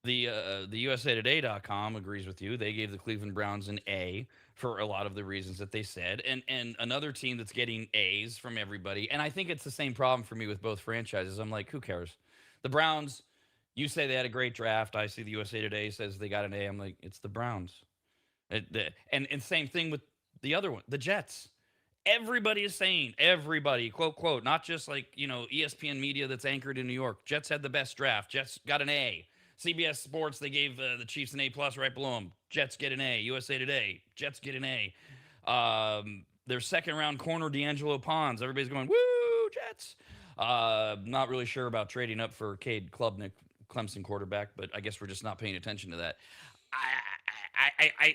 The USAtoday.com agrees with you. They gave the Cleveland Browns an A for a lot of the reasons that they said. And another team that's getting A's from everybody. And I think it's the same problem for me with both franchises. I'm like, who cares? The Browns, you say they had a great draft. I see the USA Today says they got an A. I'm like, it's the Browns. And same thing with the other one, the Jets. Everybody is saying, everybody, quote, quote, not just like, ESPN media that's anchored in New York. Jets had the best draft. Jets got an A. CBS Sports, they gave the Chiefs an A plus right below them. Jets get an A. USA Today, Jets get an A. Their second round corner, D'Angelo Pons. Everybody's going, woo, Jets. Not really sure about trading up for Cade Klubnik, Clemson quarterback, but I guess we're just not paying attention to that.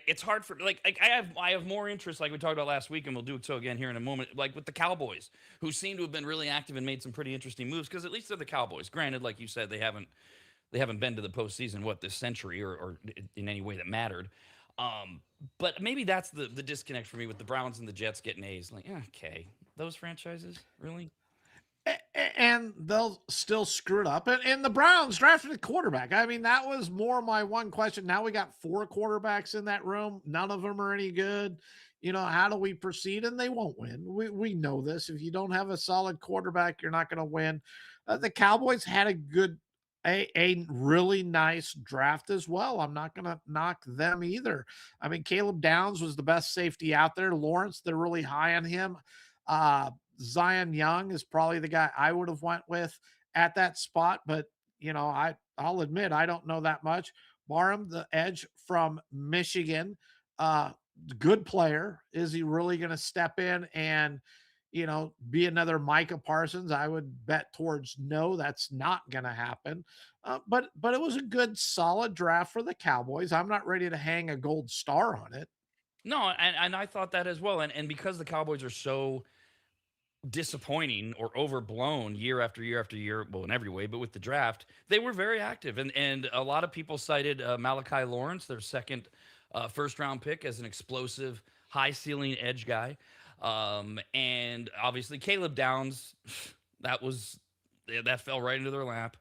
It's hard for I have more interest, like we talked about last week, and we'll do so again here in a moment, like with the Cowboys, who seem to have been really active and made some pretty interesting moves, because at least they're the Cowboys. Granted, like you said, they haven't been to the postseason this century or in any way that mattered. But maybe that's the disconnect for me with the Browns and the Jets getting A's. Like, okay, those franchises really. And they'll still screw it up. And the Browns drafted a quarterback. I mean, that was more my one question. Now we got 4 quarterbacks in that room. None of them are any good. How do we proceed? And they won't win. We know this. If you don't have a solid quarterback, you're not going to win. The Cowboys had a really nice draft as well. I'm not going to knock them either. I mean, Caleb Downs was the best safety out there. Lawrence, they're really high on him. Zion Young is probably the guy I would have went with at that spot, but I'll admit I don't know that much. Barham, the edge from Michigan, good player. Is he really going to step in and be another Micah Parsons? I would bet towards no, that's not going to happen. But it was a good, solid draft for the Cowboys. I'm not ready to hang a gold star on it. No, and I thought that as well. And because the Cowboys are so disappointing or overblown year after year after year, well, in every way, but with the draft, they were very active. And a lot of people cited Malachi Lawrence, their second first round pick, as an explosive, high ceiling edge guy. And obviously Caleb Downs, that fell right into their lap.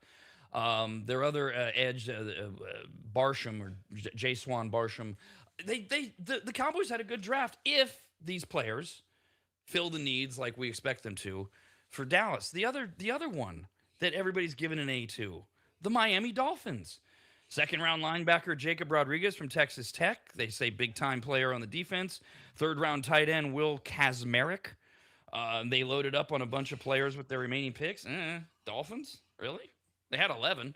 Their other edge, Barsham, or J. Swan Barsham, the Cowboys had a good draft if these players fill the needs like we expect them to for Dallas. The other one that everybody's given an A to, the Miami Dolphins. Second round linebacker Jacob Rodriguez from Texas Tech. They say big time player on the defense. Third round tight end Will Kazmarek. They loaded up on a bunch of players with their remaining picks. Dolphins? Really? They had 11.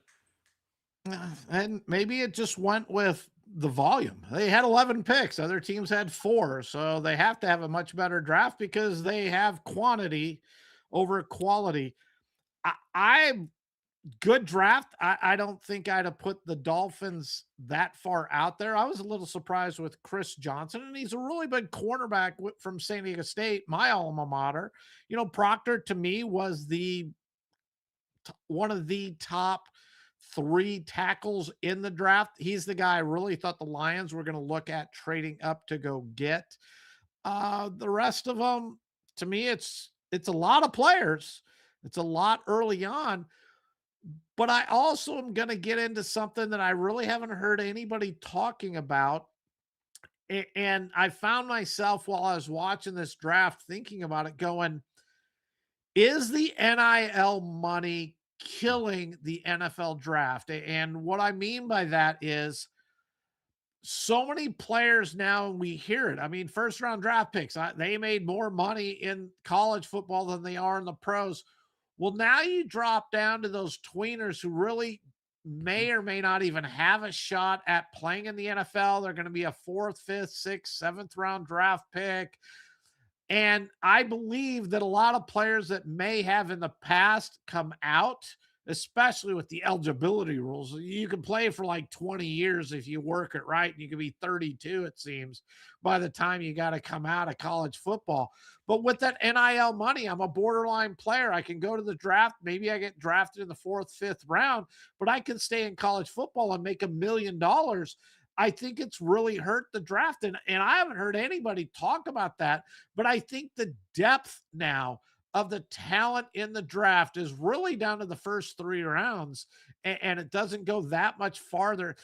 And maybe it just went with the volume. They had 11 picks. Other teams had 4. So they have to have a much better draft because they have quantity over quality. I good draft. I don't think I'd have put the Dolphins that far out there. I was a little surprised with Chris Johnson, and he's a really big cornerback from San Diego State, my alma mater. Proctor to me was one of the top 3 tackles in the draft. He's the guy I really thought the Lions were going to look at trading up to go get. The rest of them, to me, it's a lot of players. It's a lot early on. But I also am going to get into something that I really haven't heard anybody talking about. And I found myself while I was watching this draft thinking about it, going, is the NIL money killing the NFL draft? And what I mean by that is so many players now, and we hear it. I mean, first round draft picks, they made more money in college football than they are in the pros. Well, now you drop down to those tweeners who really may or may not even have a shot at playing in the NFL. They're going to be a 4th, 5th, 6th, 7th round draft pick. And I believe that a lot of players that may have in the past come out, especially with the eligibility rules. You can play for like 20 years if you work it right. And you can be 32, it seems, by the time you got to come out of college football. But with that NIL money, I'm a borderline player. I can go to the draft. Maybe I get drafted in the 4th, 5th round, but I can stay in college football and make $1 million. I think it's really hurt the draft. And I haven't heard anybody talk about that, but I think the depth now of the talent in the draft is really down to the first 3 rounds, and it doesn't go that much farther.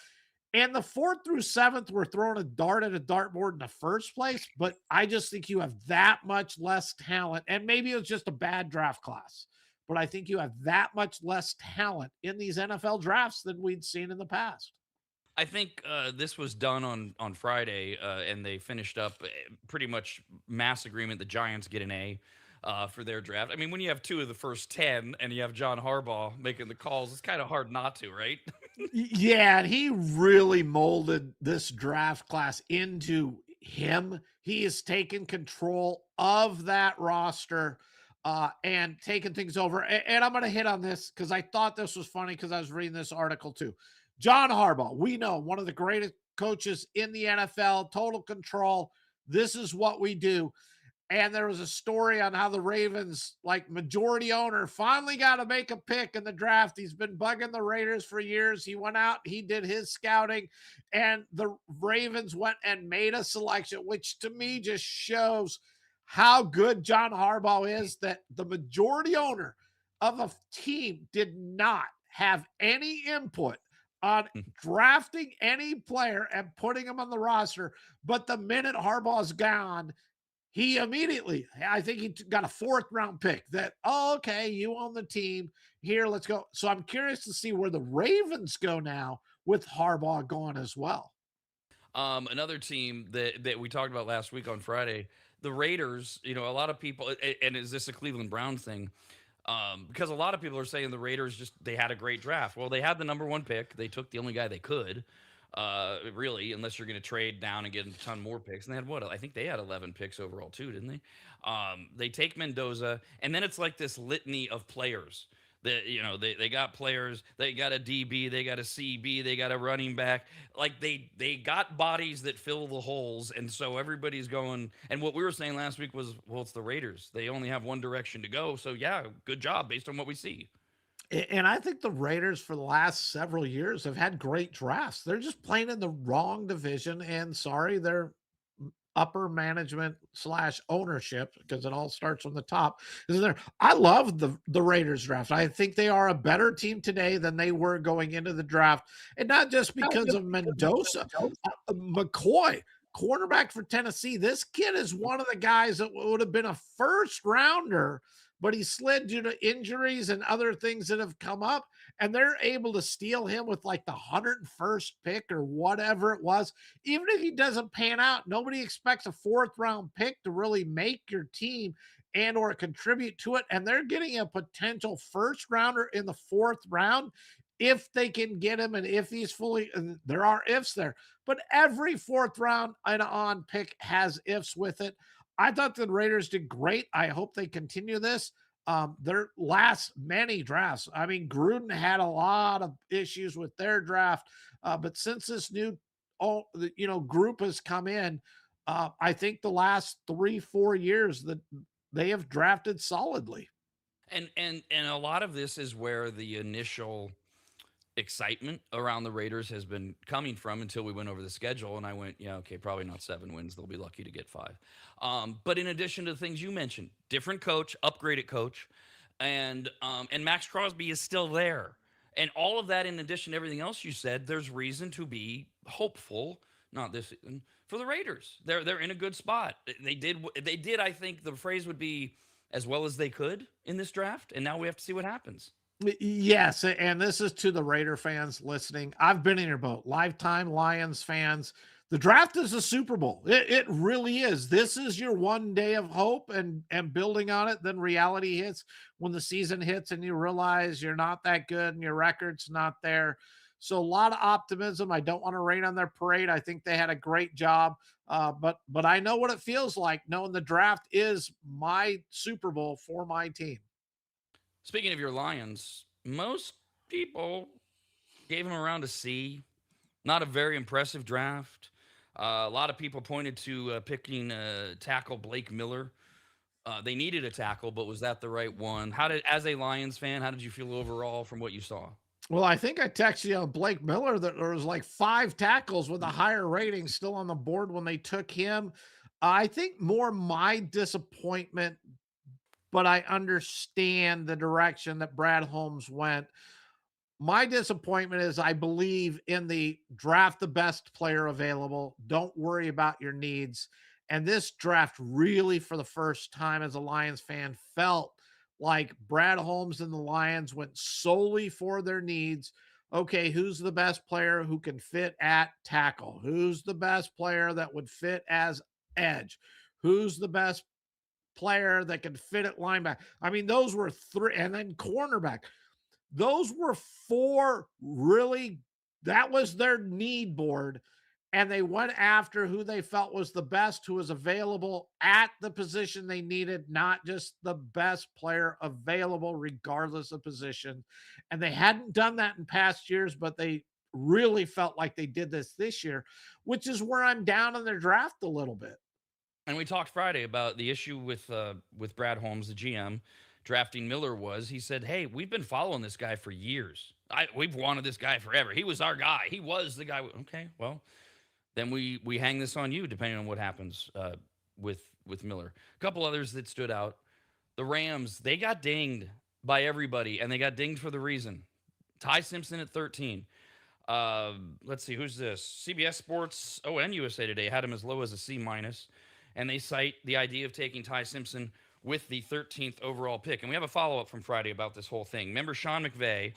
And the 4th through 7th were throwing a dart at a dartboard in the first place, but I just think you have that much less talent. And maybe it was just a bad draft class, but I think you have that much less talent in these NFL drafts than we'd seen in the past. I think this was done on Friday, and they finished up pretty much mass agreement. The Giants get an A for their draft. I mean, when you have 2 of the first 10 and you have John Harbaugh making the calls, it's kind of hard not to, right? Yeah, and he really molded this draft class into him. He has taken control of that roster and taken things over. And I'm going to hit on this because I thought this was funny because I was reading this article too. John Harbaugh, we know one of the greatest coaches in the NFL, total control. This is what we do. And there was a story on how the Ravens, like majority owner, finally got to make a pick in the draft. He's been bugging the Raiders for years. He went out, he did his scouting, and the Ravens went and made a selection, which to me just shows how good John Harbaugh is, that the majority owner of a team did not have any input on drafting any player and putting him on the roster. But the minute Harbaugh's gone, he immediately, I think he got a 4th round pick that, oh, okay, you own the team. Here, let's go. So I'm curious to see where the Ravens go now with Harbaugh gone as well. Another team that we talked about last week on Friday, the Raiders. You know, a lot of people, and is this a Cleveland Browns thing? Because a lot of people are saying the Raiders they had a great draft. Well, they had the number 1 pick. They took the only guy they could. Really, unless you're going to trade down and get a ton more picks. And they had what? I think they had 11 picks overall too, didn't they? They take Mendoza, and then it's like this litany of players. That, you know, they got players. They got a DB, they got a CB, they got a running back. Like they got bodies that fill the holes, and so everybody's going. And what we were saying last week was, well, it's the Raiders. They only have one direction to go. So yeah, good job based on what we see. And I think the Raiders for the last several years have had great drafts. They're just playing in the wrong division. And sorry, they're upper management / ownership, because it all starts from the top, is there. I love the Raiders draft. I think they are a better team today than they were going into the draft. And not just because of Mendoza, McCoy, cornerback for Tennessee. This kid is one of the guys that would have been a 1st rounder, but he slid due to injuries and other things that have come up. And they're able to steal him with like the 101st pick or whatever it was. Even if he doesn't pan out, nobody expects a 4th round pick to really make your team and or contribute to it. And they're getting a potential 1st rounder in the 4th round if they can get him, and if he's fully, and there are ifs there, but every 4th round and on pick has ifs with it. I thought the Raiders did great. I hope they continue this. Their last many drafts, I mean, Gruden had a lot of issues with their draft, but since this new, group has come in, I think the last 3-4 years that they have drafted solidly. And a lot of this is where the initial excitement around the Raiders has been coming from until we went over the schedule, and I went, yeah, okay, probably not 7 wins. They'll be lucky to get 5. But in addition to the things you mentioned, different coach, upgraded coach, and Max Crosby is still there, and all of that. In addition to everything else you said, there's reason to be hopeful. Not this season for the Raiders. They're in a good spot. They did. I think the phrase would be as well as they could in this draft, and now we have to see what happens. Yes, and this is to the Raider fans listening. I've been in your boat. Lifetime Lions fans. The draft is a Super Bowl. It really is. This is your one day of hope and building on it. Then reality hits when the season hits and you realize you're not that good and your record's not there. So a lot of optimism. I don't want to rain on their parade. I think they had a great job. But I know what it feels like knowing the draft is my Super Bowl for my team. Speaking of your Lions, most people gave him around a C. Not a very impressive draft. A lot of people pointed to picking tackle Blake Miller. They needed a tackle, but was that the right one? As a Lions fan, how did you feel overall from what you saw? Well, I think I texted you on Blake Miller that there was like 5 tackles with a higher rating still on the board when they took him. I think more my disappointment but I understand the direction that Brad Holmes went. My disappointment is I believe in the draft the best player available. Don't worry about your needs. And this draft really, for the first time as a Lions fan, felt like Brad Holmes and the Lions went solely for their needs. Okay, who's the best player who can fit at tackle? Who's the best player that would fit as edge? Who's the best player that can fit at linebacker? I mean, those were three, and then cornerback. Those were four really, that was their need board. And they went after who they felt was the best, who was available at the position they needed, not just the best player available, regardless of position. And they hadn't done that in past years, but they really felt like they did this year, which is where I'm down in their draft a little bit. And we talked Friday about the issue with Brad Holmes, the GM, drafting Miller. Was he said, "Hey, we've been following this guy for years. We've wanted this guy forever. He was our guy. He was the guy." Okay, well, then we hang this on you, depending on what happens with Miller. A couple others that stood out: the Rams. They got dinged by everybody, and they got dinged for the reason. Ty Simpson at 13. Let's see, who's this? CBS Sports, and USA Today had him as low as a C minus, and they cite the idea of taking Ty Simpson with the 13th overall pick. And we have a follow up from Friday about this whole thing. Remember Sean McVay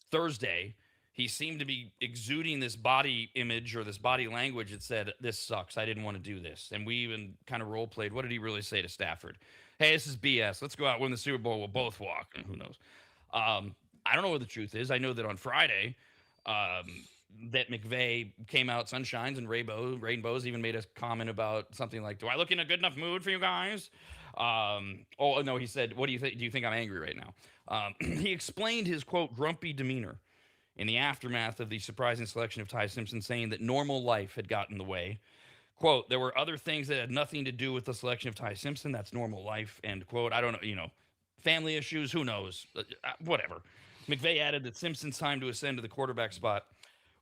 Thursday? He seemed to be exuding this body image or this body language that said, "This sucks. I didn't want to do this." And we even kind of role played. What did he really say to Stafford? "Hey, this is BS. Let's go out, win the Super Bowl. We'll both walk." And who knows? I don't know what the truth is. I know that on Friday, that McVay came out sunshines and rainbows, even made a comment about something like, "Do I look in a good enough mood for you guys?" Oh no, he said, "What do you think? Do you think I'm angry right now?" He explained his quote grumpy demeanor in the aftermath of the surprising selection of Ty Simpson, saying that normal life had gotten in the way. Quote, "There were other things that had nothing to do with the selection of Ty Simpson. That's normal life." End quote. I don't know, family issues, who knows? Whatever. McVay added that Simpson's time to ascend to the quarterback spot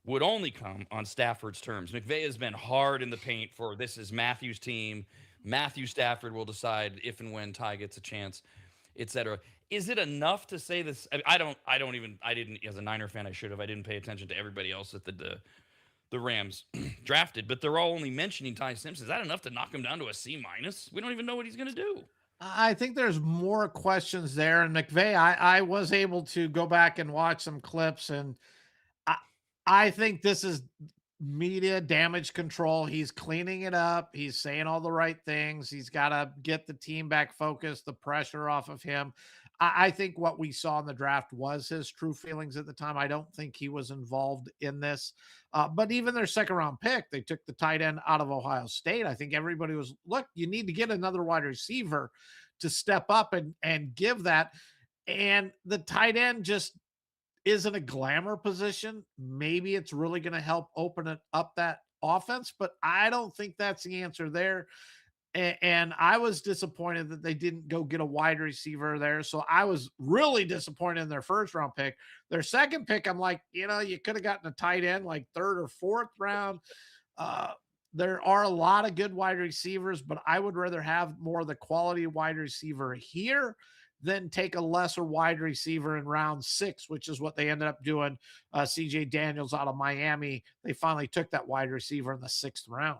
would only come on Stafford's terms. McVay has been hard in the paint for this is Matthew's team. Matthew Stafford will decide if and when Ty gets a chance, etc. Is it enough to say this? I didn't, as a Niner fan, I should have. I didn't pay attention to everybody else that the Rams drafted, but they're all only mentioning Ty Simpson. Is that enough to knock him down to a C minus? We don't even know what he's going to do. I think there's more questions there. And McVay, I was able to go back and watch some clips, and I think this is media damage control. He's cleaning it up. He's saying all the right things. He's got to get the team back focused, the pressure off of him. I think what we saw in the draft was his true feelings at the time. I don't think he was involved in this. But even their second round pick, they took the tight end out of Ohio State. I think everybody was, look, you need to get another wide receiver to step up and give that. And the tight end just isn't a glamour position. Maybe it's really going to help open it up, that offense, but I don't think that's the answer there. And I was disappointed that they didn't go get a wide receiver there. So I was really disappointed in their first round pick. Their second pick, I'm like, you could have gotten a tight end like third or fourth round. There are a lot of good wide receivers, but I would rather have more of the quality wide receiver here than take a lesser wide receiver in round 6, which is what they ended up doing. CJ Daniels out of Miami. They finally took that wide receiver in the 6th round.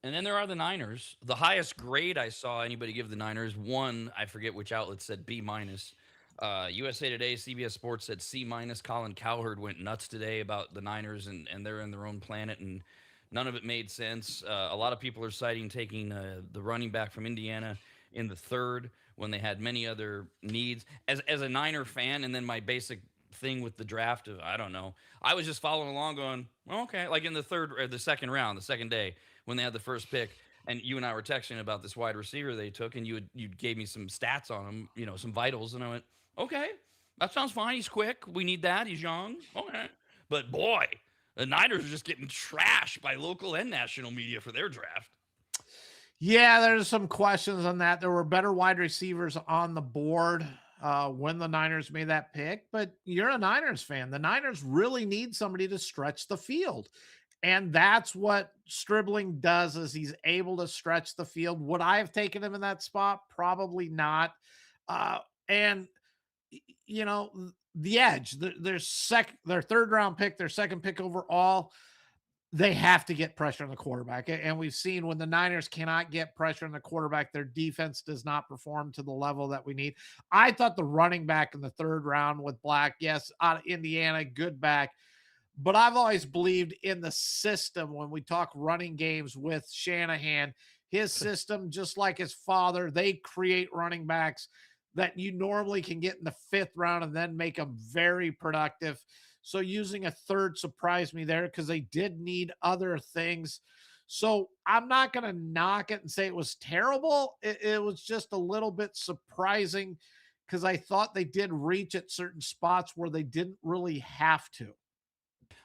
And then there are the Niners. The highest grade I saw anybody give the Niners, one, I forget which outlet said B minus. USA Today, CBS Sports said C minus. Colin Cowherd went nuts today about the Niners and they're in their own planet, and none of it made sense. A lot of people are citing taking the running back from Indiana in the 3rd when they had many other needs. As a Niner fan, and then my basic thing with the draft of, I don't know, I was just following along going, well, okay, like in the 3rd or the 2nd round, the 2nd day, when they had the first pick, and you and I were texting about this wide receiver they took, and you gave me some stats on him, some vitals, and I went, okay, that sounds fine. He's quick. We need that. He's young. Okay. But boy, the Niners are just getting trashed by local and national media for their draft. Yeah, there's some questions on that. There were better wide receivers on the board when the Niners made that pick, but you're a Niners fan. The Niners really need somebody to stretch the field. And that's what Stribling does is he's able to stretch the field. Would I have taken him in that spot? Probably not. And you know, the edge, their third round pick, their second pick overall, they have to get pressure on the quarterback. And we've seen when the Niners cannot get pressure on the quarterback, their defense does not perform to the level that we need. I thought the running back in the third round with Black, yes, out of Indiana, good back. But I've always believed in the system when we talk running games with Shanahan. His system, just like his father, they create running backs that you normally can get in the fifth round and then make them very productive. So using a third surprised me there because they did need other things. So I'm not going to knock it and say it was terrible. It was just a little bit surprising because I thought they did reach at certain spots where they didn't really have to.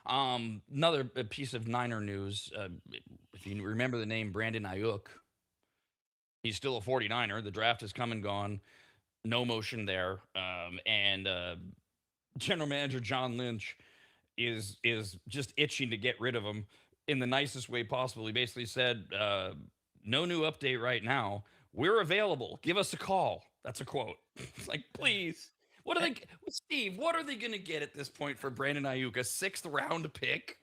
Another piece of Niner news. If you remember the name Brandon Ayuk, he's still a 49er. The draft has come and gone. No motion there. And general manager John Lynch is just itching to get rid of him in the nicest way possible. He basically said, "No new update right now. We're available. Give us a call." That's a quote. It's like, please. What are they, Steve? What are they going to get at this point for Brandon Ayuk? A sixth round pick?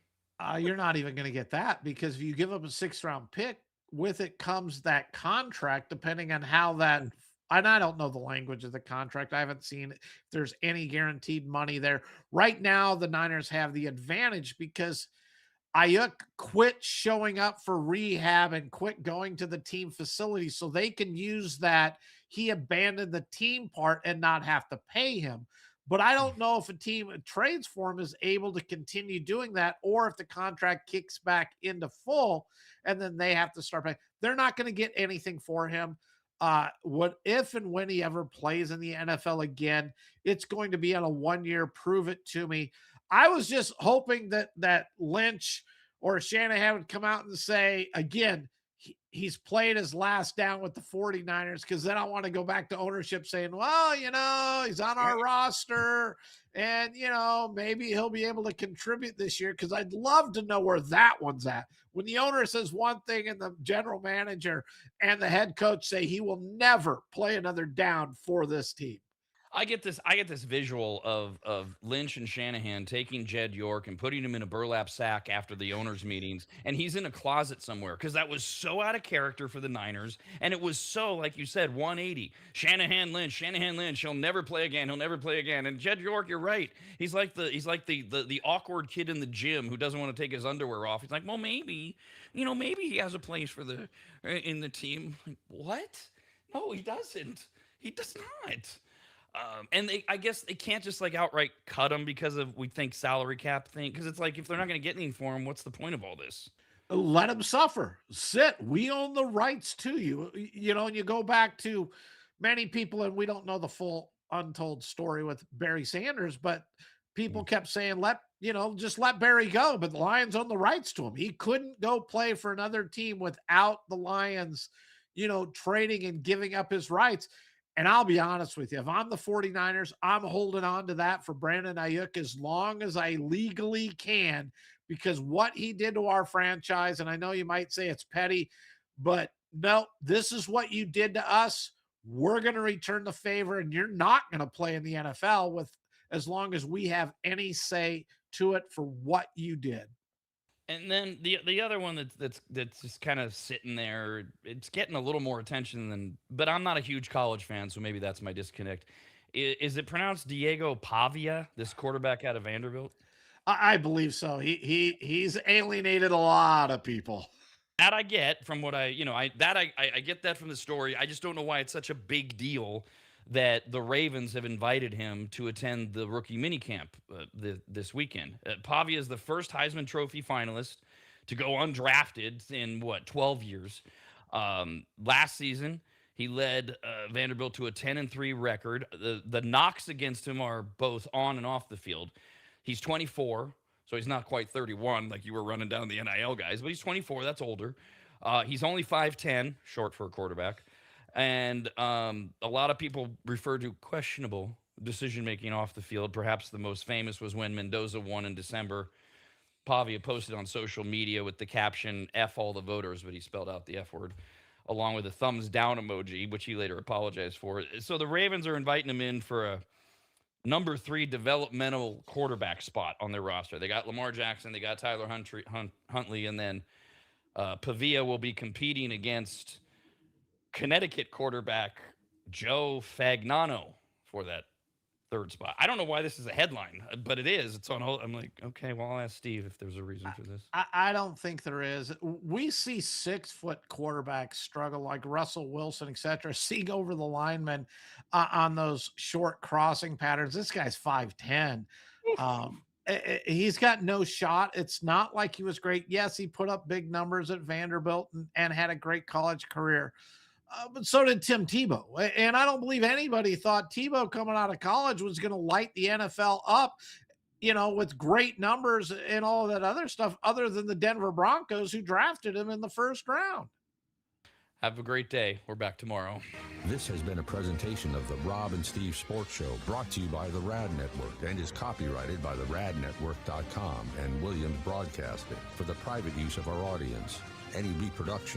You're not even going to get that because if you give up a sixth round pick, with it comes that contract, depending on how that. And I don't know the language of the contract. I haven't seen if there's any guaranteed money there. Right now, the Niners have the advantage because Ayuk quit showing up for rehab and quit going to the team facility so they can use that he abandoned the team part and not have to pay him. But I don't know if a team trades for him is able to continue doing that or if the contract kicks back into full and then they have to start paying. They're not going to get anything for him. What if and when he ever plays in the NFL again, it's going to be on a 1 year prove it to me. I was just hoping that Lynch or Shanahan would come out and say, again, he's played his last down with the 49ers because then I want to go back to ownership saying, well, he's on our roster and, maybe he'll be able to contribute this year because I'd love to know where that one's at. When the owner says one thing and the general manager and the head coach say he will never play another down for this team. I get this visual of Lynch and Shanahan taking Jed York and putting him in a burlap sack after the owners' meetings, and he's in a closet somewhere because that was so out of character for the Niners, and it was so, like you said, 180. Shanahan Lynch, he'll never play again, And Jed York, you're right. He's like the awkward kid in the gym who doesn't want to take his underwear off. He's like, well, maybe he has a place for in the team. Like, what? No, he doesn't. He does not. And I guess they can't just like outright cut him because of we think salary cap thing. Because it's like if they're not going to get anything for him, what's the point of all this? Let him suffer. Sit. We own the rights to you. And you go back to many people, and we don't know the full untold story with Barry Sanders, but people kept saying, just let Barry go. But the Lions own the rights to him. He couldn't go play for another team without the Lions, trading and giving up his rights. And I'll be honest with you, if I'm the 49ers, I'm holding on to that for Brandon Ayuk as long as I legally can, because what he did to our franchise, and I know you might say it's petty, but no, this is what you did to us. We're going to return the favor, and you're not going to play in the NFL with as long as we have any say to it for what you did. And then the other one that's just kind of sitting there, it's getting a little more attention but I'm not a huge college fan, so maybe that's my disconnect. Is it pronounced Diego Pavia, this quarterback out of Vanderbilt? I believe so. He's alienated a lot of people. That I get from what I get that from the story. I just don't know why it's such a big deal that the Ravens have invited him to attend the rookie minicamp this weekend. Pavia is the first Heisman Trophy finalist to go undrafted in 12 years. Last season, he led Vanderbilt to a 10-3 record. The knocks against him are both on and off the field. He's 24, so he's not quite 31 like you were running down the NIL guys, but he's 24. That's older. He's only 5'10", short for a quarterback. And a lot of people refer to questionable decision-making off the field. Perhaps the most famous was when Mendoza won in December. Pavia posted on social media with the caption "F all the voters," but he spelled out the F word, along with a thumbs down emoji, which he later apologized for. So the Ravens are inviting him in for a number 3 developmental quarterback spot on their roster. They got Lamar Jackson, they got Tyler Huntley, and then Pavia will be competing against Connecticut quarterback Joe Fagnano for that 3rd spot. I don't know why this is a headline, but it is. It's on hold. I'm like, okay, well, I'll ask Steve if there's a reason for this. I don't think there is. We see 6-foot quarterbacks struggle like Russell Wilson, etc., seeing over the linemen on those short crossing patterns. This guy's 5'10". He's got no shot. It's not like he was great. Yes, he put up big numbers at Vanderbilt and had a great college career. But so did Tim Tebow. And I don't believe anybody thought Tebow coming out of college was going to light the NFL up, with great numbers and all of that other stuff, other than the Denver Broncos who drafted him in the 1st round. Have a great day. We're back tomorrow. This has been a presentation of the Rob and Steve Sports Show, brought to you by the Rad Network and is copyrighted by the radnetwork.com and Williams Broadcasting for the private use of our audience. Any reproduction